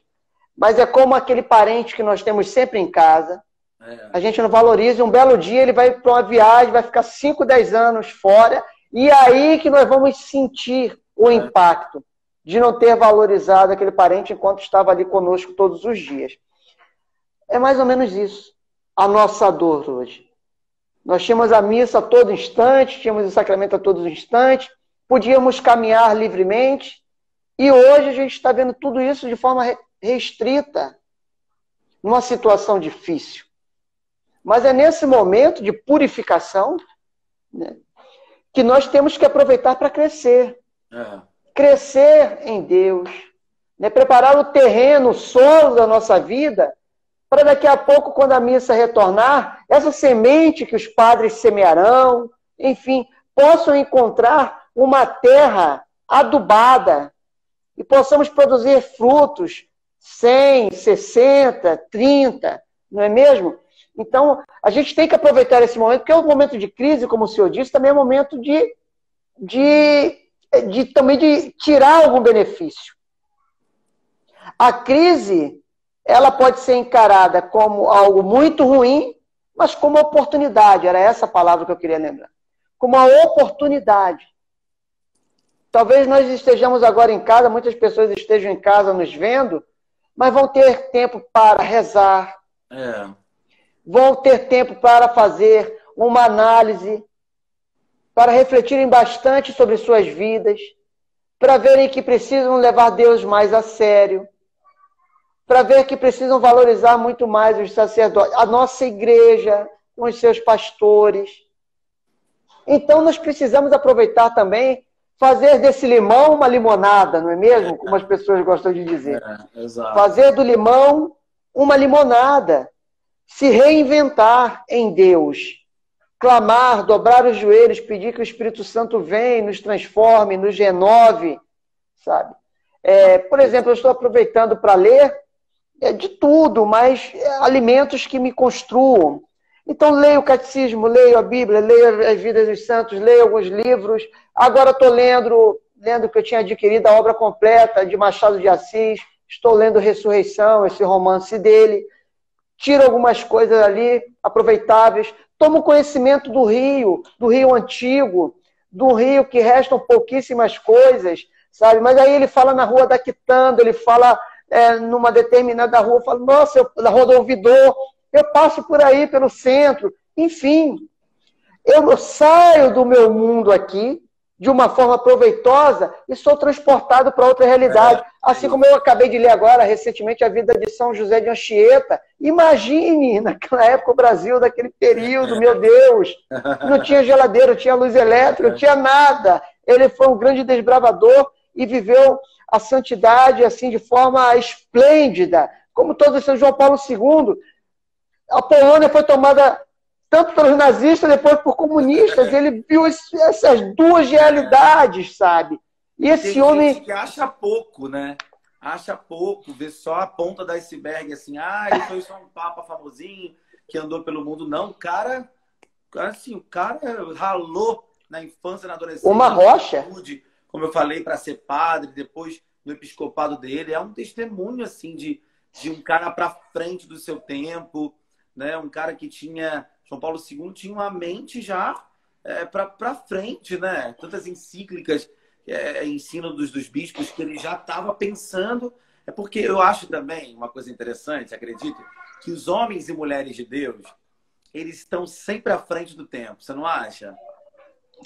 mas é como aquele parente que nós temos sempre em casa, a gente não valoriza, e um belo dia ele vai para uma viagem, vai ficar 5, 10 anos fora, e aí que nós vamos sentir o impacto de não ter valorizado aquele parente enquanto estava ali conosco todos os dias. É mais ou menos isso, a nossa dor hoje. Nós tínhamos a missa a todo instante, tínhamos o sacramento a todo instante, podíamos caminhar livremente, e hoje a gente está vendo tudo isso de forma restrita, numa situação difícil. Mas é nesse momento de purificação, né, que nós temos que aproveitar para crescer. Crescer em Deus, né, preparar o terreno, o solo da nossa vida, para daqui a pouco, quando a missa retornar, essa semente que os padres semearão, enfim, possam encontrar uma terra adubada e possamos produzir frutos 100, 60, 30, não é mesmo? Então, a gente tem que aproveitar esse momento, porque é um momento de crise, como o senhor disse, também é um momento também de tirar algum benefício. A crise, ela pode ser encarada como algo muito ruim, mas como oportunidade. Era essa a palavra que eu queria lembrar. Como uma oportunidade. Talvez nós estejamos agora em casa, muitas pessoas estejam em casa nos vendo, mas vão ter tempo para rezar, vão ter tempo para fazer uma análise, para refletirem bastante sobre suas vidas, para verem que precisam levar Deus mais a sério, para ver que precisam valorizar muito mais os sacerdotes, a nossa igreja, com os seus pastores. Então nós precisamos aproveitar também, fazer desse limão uma limonada, não é mesmo? Como as pessoas gostam de dizer. Fazer do limão uma limonada. Se reinventar em Deus. Clamar, dobrar os joelhos, pedir que o Espírito Santo venha, nos transforme, nos renove, sabe? Por exemplo, eu estou aproveitando para ler de tudo, mas alimentos que me construam. Então, leio o catecismo, leio a Bíblia, leio as vidas dos santos, leio alguns livros. Agora estou lendo que eu tinha adquirido a obra completa de Machado de Assis. Estou lendo Ressurreição, esse romance dele. Tiro algumas coisas ali aproveitáveis. Tomo conhecimento do Rio Antigo, do Rio que restam pouquíssimas coisas, sabe? Mas aí ele fala na Rua da Quitanda, ele fala numa determinada rua, fala, nossa, na Rua do Ouvidor, eu passo por aí, pelo centro. Enfim, eu saio do meu mundo aqui, de uma forma proveitosa, e sou transportado para outra realidade. Assim como eu acabei de ler agora, recentemente, a vida de São José de Anchieta. Imagine, naquela época, o Brasil, daquele período, meu Deus, não tinha geladeira, não tinha luz elétrica, não tinha nada. Ele foi um grande desbravador e viveu a santidade assim de forma esplêndida, como todo São João Paulo II. A Polônia foi tomada tanto pelos nazistas, depois por comunistas. Ele viu essas duas realidades, sabe? E esse Tem homem... gente que acha pouco, né? Acha pouco, vê só a ponta do iceberg, assim, ele foi só um papa famosinho que andou pelo mundo. Não, o cara ralou na infância, na adolescência. Uma rocha. Saúde, como eu falei, para ser padre, depois no episcopado dele. É um testemunho, assim, de um cara para frente do seu tempo, né? Um cara que tinha... João Paulo II tinha uma mente já para frente, né? Tantas encíclicas, ensino dos bispos, que ele já estava pensando. É porque eu acho também uma coisa interessante, acredito, que os homens e mulheres de Deus, eles estão sempre à frente do tempo. Você não acha?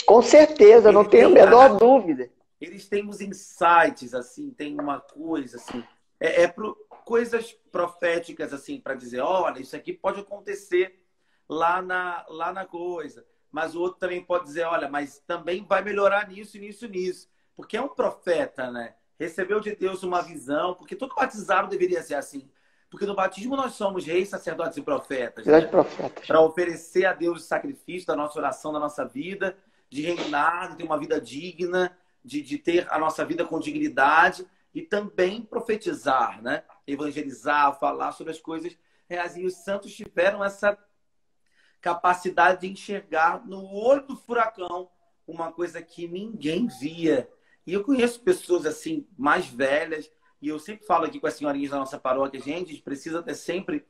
Com certeza, não tenho a menor dúvida. Eles têm uns insights, assim, tem uma coisa, assim... coisas proféticas, assim, para dizer, olha, isso aqui pode acontecer lá na coisa. Mas o outro também pode dizer, olha, mas também vai melhorar nisso, nisso, nisso. Porque é um profeta, né? Recebeu de Deus uma visão, porque todo batizado deveria ser assim. Porque no batismo nós somos reis, sacerdotes e profetas. Grandes Né? profetas. Para oferecer a Deus o sacrifício da nossa oração, da nossa vida, de reinar, de ter uma vida digna, de ter a nossa vida com dignidade e também profetizar, né? Evangelizar, falar sobre as coisas reais. E os santos tiveram essa capacidade de enxergar no olho do furacão uma coisa que ninguém via. E eu conheço pessoas assim, mais velhas, e eu sempre falo aqui com as senhorinhas da nossa paróquia, gente, a gente precisa ter sempre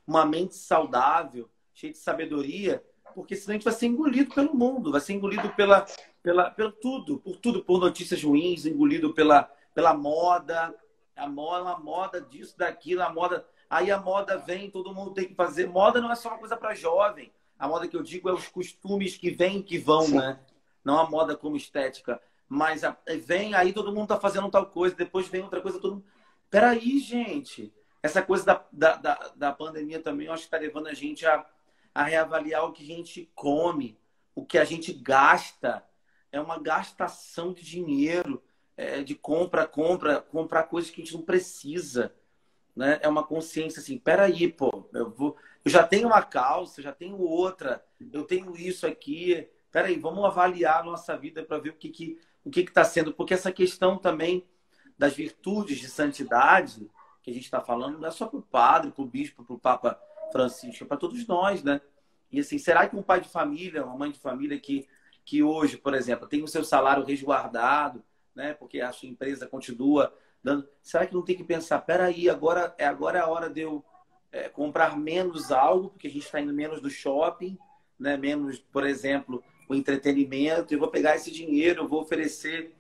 uma mente saudável, cheia de sabedoria, porque senão a gente vai ser engolido pelo mundo, vai ser engolido pelo tudo, por notícias ruins, engolido pela moda, uma moda disso, daquilo, a moda. Aí a moda vem, todo mundo tem que fazer. Moda não é só uma coisa para jovem. A moda que eu digo é os costumes que vêm e que vão, Sim. né? Não a moda como estética. Mas vem, aí todo mundo tá fazendo tal coisa, depois vem outra coisa, todo mundo... Peraí, gente. Essa coisa da pandemia também, eu acho que está levando a gente a reavaliar o que a gente come, o que a gente gasta. É uma gastação de dinheiro, de comprar coisas que a gente não precisa. Né? É uma consciência assim, peraí, pô, eu já tenho uma calça, já tenho outra, eu tenho isso aqui. Peraí, vamos avaliar a nossa vida para ver o que está sendo. Porque essa questão também das virtudes de santidade que a gente está falando, não é só para o padre, para o bispo, para o Papa Francisco, é para todos nós, né? E assim, será que um pai de família, uma mãe de família que hoje, por exemplo, tem o seu salário resguardado, né? Porque a sua empresa continua dando... Será que não tem que pensar, peraí, agora é a hora de eu comprar menos algo, porque a gente está indo menos do shopping, né? Menos, por exemplo, o entretenimento, eu vou pegar esse dinheiro, eu vou oferecer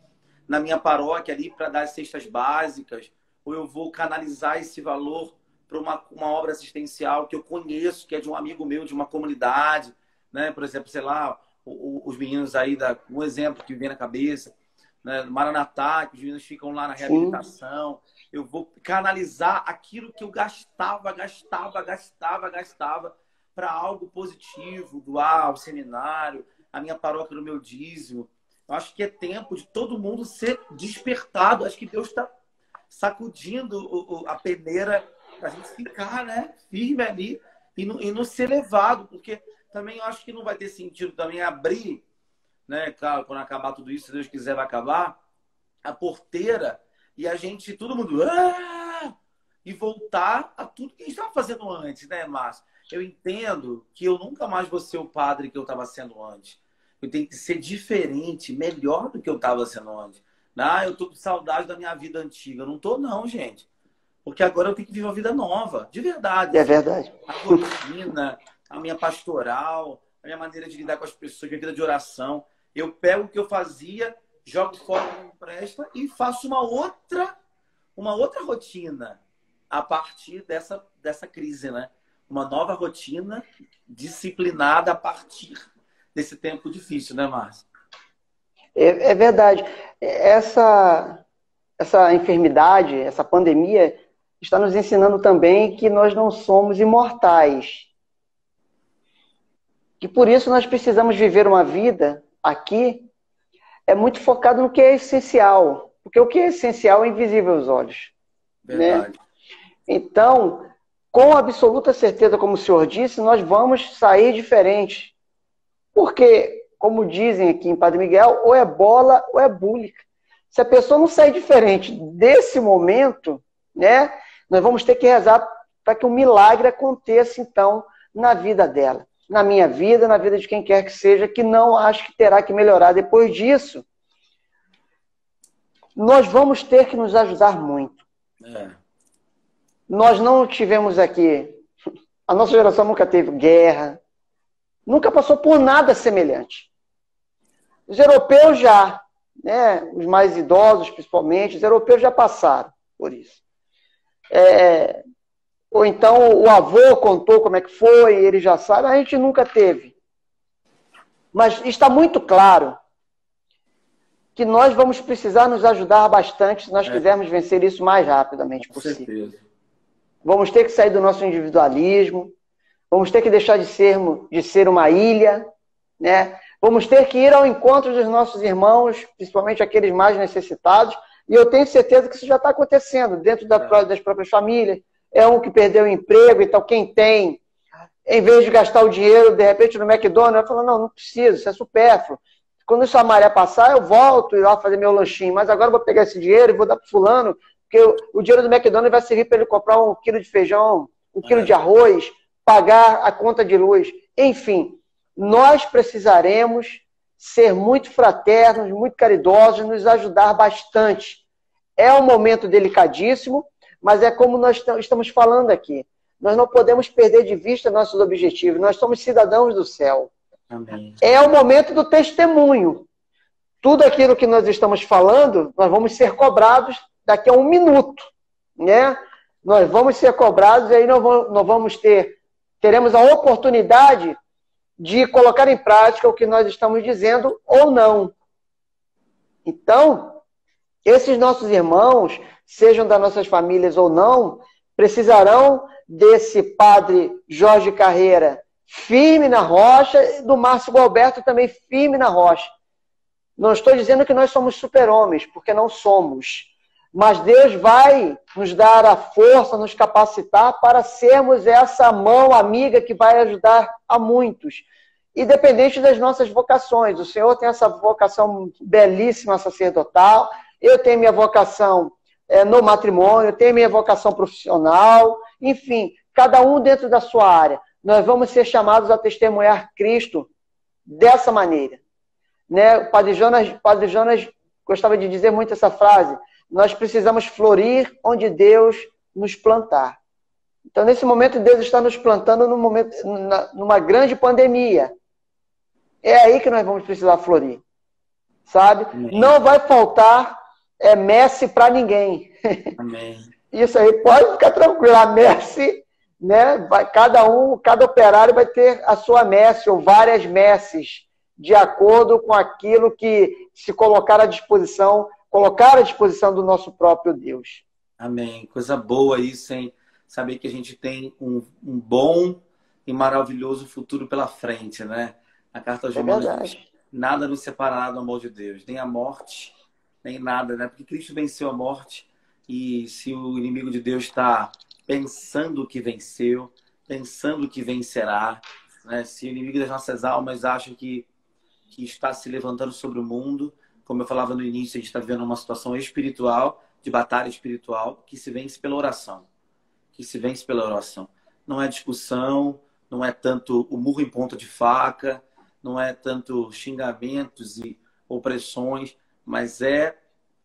na minha paróquia ali para dar as cestas básicas, ou eu vou canalizar esse valor para uma obra assistencial que eu conheço, que é de um amigo meu, de uma comunidade, né? Por exemplo, sei lá, os meninos aí, um exemplo que me vem na cabeça, né? Maranatá, que os meninos ficam lá na reabilitação. Sim. Eu vou canalizar aquilo que eu gastava para algo positivo, doar ao seminário, a minha paróquia no meu dízimo. Eu acho que é tempo de todo mundo ser despertado. Acho que Deus está sacudindo a peneira para a gente ficar, né, firme ali e não ser levado, porque também eu acho que não vai ter sentido também abrir, né, claro, quando acabar tudo isso, se Deus quiser vai acabar, a porteira e a gente, todo mundo, e voltar a tudo que a gente estava fazendo antes, né, Márcio? Eu entendo que eu nunca mais vou ser o padre que eu estava sendo antes. Eu tenho que ser diferente, melhor do que eu estava sendo antes. Eu tô com saudade da minha vida antiga. Eu não tô, não, gente. Porque agora eu tenho que viver uma vida nova, de verdade. É verdade. A rotina, a minha pastoral, a minha maneira de lidar com as pessoas, a minha vida de oração. Eu pego o que eu fazia, jogo fora o que não presta e faço uma outra rotina a partir dessa crise, né? Uma nova rotina disciplinada a partir desse tempo difícil, né, Márcia? É verdade. Essa enfermidade, essa pandemia, está nos ensinando também que nós não somos imortais. Que por isso nós precisamos viver uma vida aqui muito focado no que é essencial. Porque o que é essencial é invisível aos olhos. Verdade. Né? Então, com absoluta certeza, como o senhor disse, nós vamos sair diferente. Porque, como dizem aqui em Padre Miguel, ou é bola ou é búlica. Se a pessoa não sair diferente desse momento, né, nós vamos ter que rezar para que um milagre aconteça, então, na vida dela. Na minha vida, na vida de quem quer que seja, que não acho que terá que melhorar. Depois disso, nós vamos ter que nos ajudar muito. Nós não tivemos aqui... A nossa geração nunca teve guerra, nunca passou por nada semelhante. Os europeus já, né, os mais idosos principalmente, os europeus já passaram por isso. Ou então o avô contou como é que foi, ele já sabe, a gente nunca teve. Mas está muito claro que nós vamos precisar nos ajudar bastante se nós quisermos vencer isso o mais rapidamente possível. Com certeza. Vamos ter que sair do nosso individualismo, Vamos ter que deixar de ser uma ilha, né? Vamos ter que ir ao encontro dos nossos irmãos, principalmente aqueles mais necessitados, e eu tenho certeza que isso já está acontecendo dentro das próprias famílias. É um que perdeu o emprego, então quem tem, em vez de gastar o dinheiro, de repente, no McDonald's, vai falar, não, não preciso, isso é supérfluo. Quando essa maré passar, eu volto ir lá fazer meu lanchinho, mas agora eu vou pegar esse dinheiro e vou dar para fulano, porque o dinheiro do McDonald's vai servir para ele comprar 1 quilo de feijão, 1 quilo de arroz, pagar a conta de luz. Enfim, nós precisaremos ser muito fraternos, muito caridosos, nos ajudar bastante. É um momento delicadíssimo, mas é como nós estamos falando aqui. Nós não podemos perder de vista nossos objetivos. Nós somos cidadãos do céu. Amém. É o momento do testemunho. Tudo aquilo que nós estamos falando, nós vamos ser cobrados daqui a 1 minuto, né? Nós vamos ser cobrados e aí teremos a oportunidade de colocar em prática o que nós estamos dizendo ou não. Então, esses nossos irmãos, sejam das nossas famílias ou não, precisarão desse padre Jorge Carreira firme na rocha, e do Márcio Gualberto também firme na rocha. Não estou dizendo que nós somos super-homens, porque não somos. Mas Deus vai nos dar a força, nos capacitar para sermos essa mão amiga que vai ajudar a muitos. Independente das nossas vocações. O Senhor tem essa vocação belíssima sacerdotal, eu tenho minha vocação no matrimônio, eu tenho minha vocação profissional, enfim, cada um dentro da sua área. Nós vamos ser chamados a testemunhar Cristo dessa maneira. Né? O Padre Jonas gostava de dizer muito essa frase, nós precisamos florir onde Deus nos plantar. Então, nesse momento, Deus está nos plantando numa grande pandemia. É aí que nós vamos precisar florir. Sabe? Amém. Não vai faltar messe para ninguém. Amém. Isso aí, pode ficar tranquilo. A messe, né? Cada operário vai ter a sua messe, ou várias messes, de acordo com aquilo que se colocar à disposição do nosso próprio Deus. Amém. Coisa boa isso, hein? Saber que a gente tem um bom e maravilhoso futuro pela frente, né? A carta aos Romanos diz, nada nos separará do amor de Deus, nem a morte, nem nada, né? Porque Cristo venceu a morte e se o inimigo de Deus está pensando que venceu, pensando que vencerá, né? Se o inimigo das nossas almas acha que está se levantando sobre o mundo, como eu falava no início, a gente está vivendo uma situação espiritual, de batalha espiritual, que se vence pela oração. Que se vence pela oração. Não é discussão, não é tanto o murro em ponta de faca, não é tanto xingamentos e opressões, mas é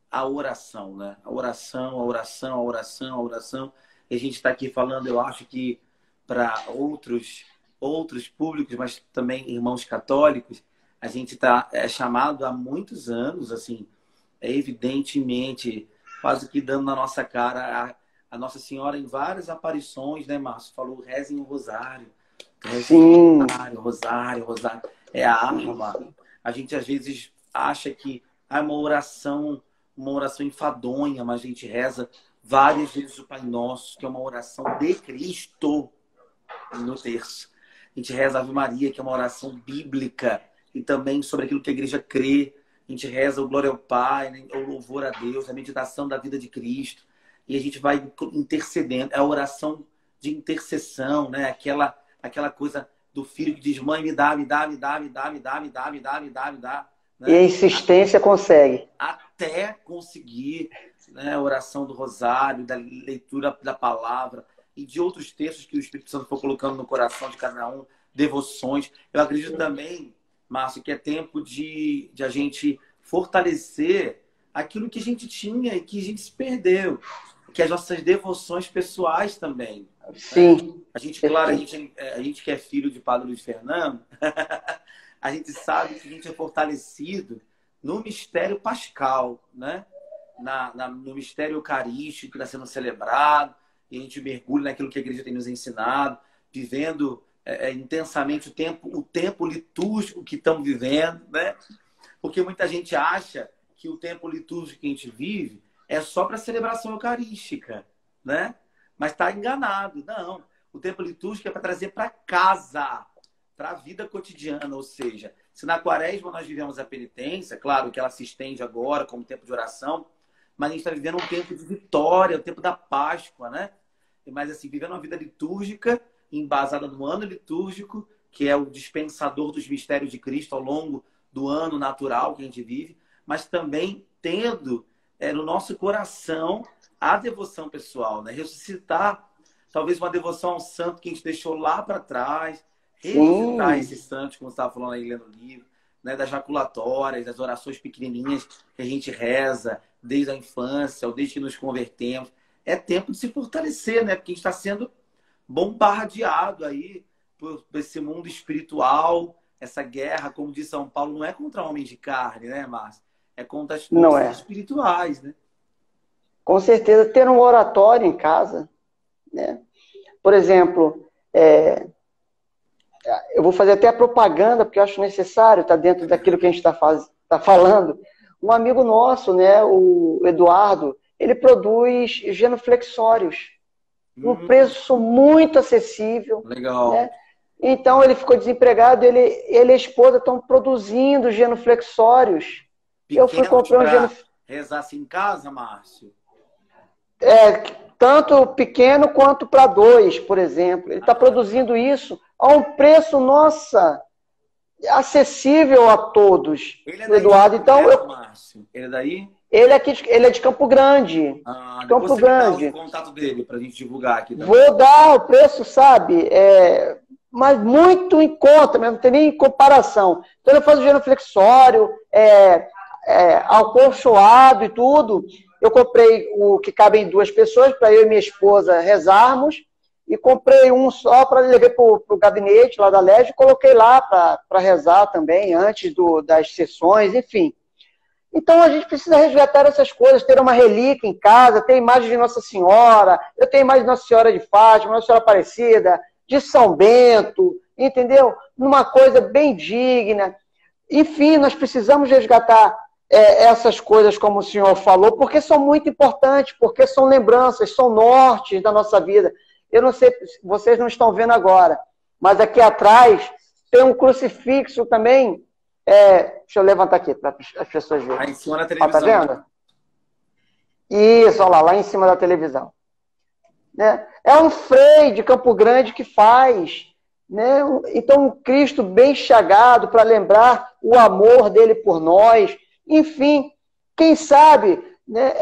a oração, né? A oração, a oração, a oração, a oração. E a gente está aqui falando, eu acho que para outros públicos, mas também irmãos católicos, a gente está chamado há muitos anos, assim, evidentemente, quase que dando na nossa cara a Nossa Senhora em várias aparições, né, Márcio? Falou, rezem o rosário. Sim. Rosário. É a arma. A gente, às vezes, acha que é uma oração enfadonha, mas a gente reza várias vezes o Pai Nosso, que é uma oração de Cristo no terço. A gente reza a Ave Maria, que é uma oração bíblica, e também sobre aquilo que a igreja crê. A gente reza o Glória ao Pai, né? O louvor a Deus, a meditação da vida de Cristo. E a gente vai intercedendo. É a oração de intercessão, né? Aquela coisa do filho que diz, mãe, me dá. Né? E a insistência consegue. Até conseguir, né? A oração do rosário, da leitura da palavra e de outros textos que o Espírito Santo for colocando no coração de cada um, devoções. Eu acredito também, Márcio, que é tempo de a gente fortalecer aquilo que a gente tinha e que a gente se perdeu. Que as nossas devoções pessoais também. Sim. Né? A gente, claro, a gente que é filho de Padre Luiz Fernando, a gente sabe que a gente é fortalecido no mistério pascal, né? No mistério eucarístico que está sendo celebrado, e a gente mergulha naquilo que a igreja tem nos ensinado, vivendo intensamente o tempo litúrgico que estamos vivendo, né? Porque muita gente acha que o tempo litúrgico que a gente vive é só para celebração eucarística, né? Mas está enganado. Não. o tempo litúrgico é para trazer para casa, para a vida cotidiana. Ou seja, se na quaresma nós vivemos a penitência, claro que ela se estende agora como tempo de oração, mas a gente está vivendo um tempo de vitória, o tempo da Páscoa, né? Mas assim, vivendo uma vida litúrgica, embasada no ano litúrgico, que é o dispensador dos mistérios de Cristo ao longo do ano natural que a gente vive, mas também tendo no nosso coração a devoção pessoal, né? Ressuscitar talvez uma devoção ao santo que a gente deixou lá para trás, ressuscitar esse santo, como você estava falando aí lendo o livro, né? Das jaculatórias, das orações pequenininhas que a gente reza desde a infância ou desde que nos convertemos. É tempo de se fortalecer, né? Porque a gente está sendo bombardeado aí por esse mundo espiritual, essa guerra, como diz São Paulo, não é contra homens de carne, né, Márcio? É contra as forças espirituais, né? Com certeza, ter um oratório em casa, né? Por exemplo, eu vou fazer até a propaganda, porque eu acho necessário, está dentro daquilo que a gente está falando. Um amigo nosso, né, o Eduardo, ele produz genuflexórios, um preço muito acessível. Legal. Né? Então, ele ficou desempregado, ele e a esposa estão produzindo genuflexórios. Pequeno, eu fui comprar um genuflexório. Rezasse em casa, Márcio? Tanto pequeno quanto para 2, por exemplo. Ele está produzindo isso a um preço, nossa, acessível a todos. Ele é daí, Eduardo. Então, Márcio? Ele é daí? Ele é de Campo Grande. Campo Grande. Dá o contato dele para a gente divulgar aqui também. Vou dar o preço, sabe? Mas muito em conta, não tem nem comparação. Então, eu faço genuflexório, acolchoado e tudo. Eu comprei o que cabe em 2 pessoas, para eu e minha esposa rezarmos, e comprei um só para levar para o gabinete lá da Leste e coloquei lá para rezar também, antes das sessões, enfim. Então, a gente precisa resgatar essas coisas, ter uma relíquia em casa, ter imagem de Nossa Senhora, eu tenho imagem de Nossa Senhora de Fátima, Nossa Senhora Aparecida, de São Bento, entendeu? Numa coisa bem digna. Enfim, nós precisamos resgatar essas coisas, como o senhor falou, porque são muito importantes, porque são lembranças, são nortes da nossa vida. Eu não sei, vocês não estão vendo agora, mas aqui atrás tem um crucifixo também. Deixa eu levantar aqui para as pessoas verem. Aí em cima da televisão. Tá vendo? Isso, olha lá em cima da televisão. Né? É um frei de Campo Grande que faz. Né? Então, um Cristo bem chagado para lembrar o amor dele por nós. Enfim, quem sabe, né?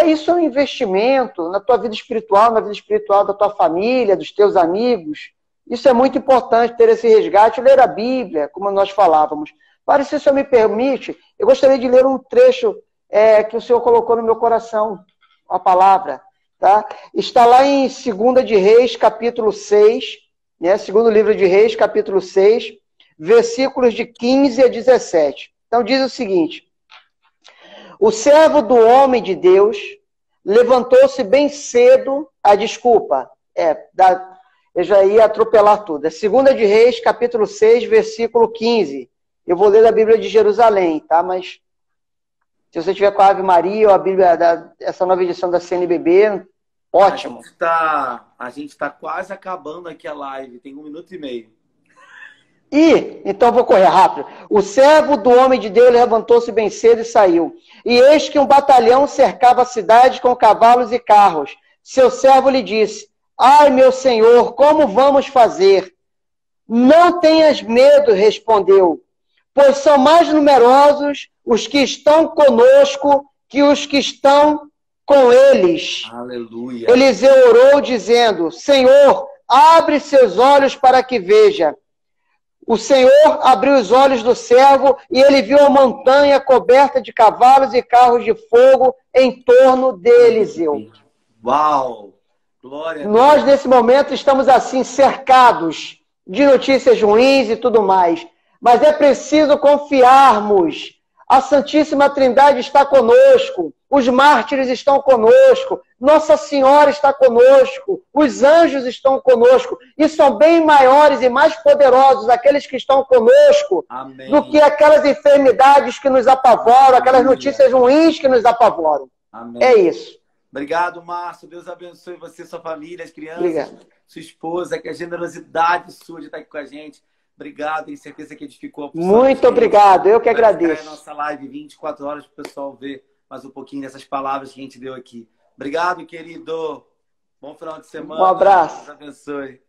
Isso é um investimento na tua vida espiritual, na vida espiritual da tua família, dos teus amigos. Isso é muito importante, ter esse resgate, ler a Bíblia, como nós falávamos. Para, se o senhor me permite, eu gostaria de ler um trecho que o senhor colocou no meu coração, a palavra. Tá? Está lá em 2 de Reis, capítulo 6, né? Segundo livro de Reis, capítulo 6, versículos de 15 a 17. Então diz o seguinte: o servo do homem de Deus levantou-se bem cedo, eu já ia atropelar tudo. É 2 de Reis, capítulo 6, versículo 15. Eu vou ler da Bíblia de Jerusalém, tá? Mas se você tiver com a Ave Maria ou a Bíblia, essa nova edição da CNBB, ótimo. A gente está quase acabando aqui a live, tem 1 minuto e meio. Então vou correr rápido. O servo do homem de Deus levantou-se bem cedo e saiu. E eis que um batalhão cercava a cidade com cavalos e carros. Seu servo lhe disse: ai, meu senhor, como vamos fazer? Não tenhas medo, respondeu, pois são mais numerosos os que estão conosco que os que estão com eles. Aleluia. Eliseu orou dizendo: Senhor, abre seus olhos para que veja. O Senhor abriu os olhos do servo e ele viu a montanha coberta de cavalos e carros de fogo em torno de Eliseu. Uau! Glória. Nós, nesse momento, estamos assim, cercados de notícias ruins e tudo mais. Mas é preciso confiarmos. A Santíssima Trindade está conosco. Os mártires estão conosco. Nossa Senhora está conosco. Os anjos estão conosco. E são bem maiores e mais poderosos aqueles que estão conosco. Amém. Do que aquelas enfermidades que nos apavoram, aquelas notícias ruins que nos apavoram. Amém. É isso. Obrigado, Márcio. Deus abençoe você, sua família, as crianças, Obrigado. sua esposa, que a generosidade sua de estar aqui com a gente. Obrigado, tenho certeza que edificou a Muito obrigado, eu que Vai ficar agradeço. a nossa live 24 horas para o pessoal ver mais um pouquinho dessas palavras que a gente deu aqui. Obrigado, querido. Bom final de semana. Um abraço. Deus abençoe.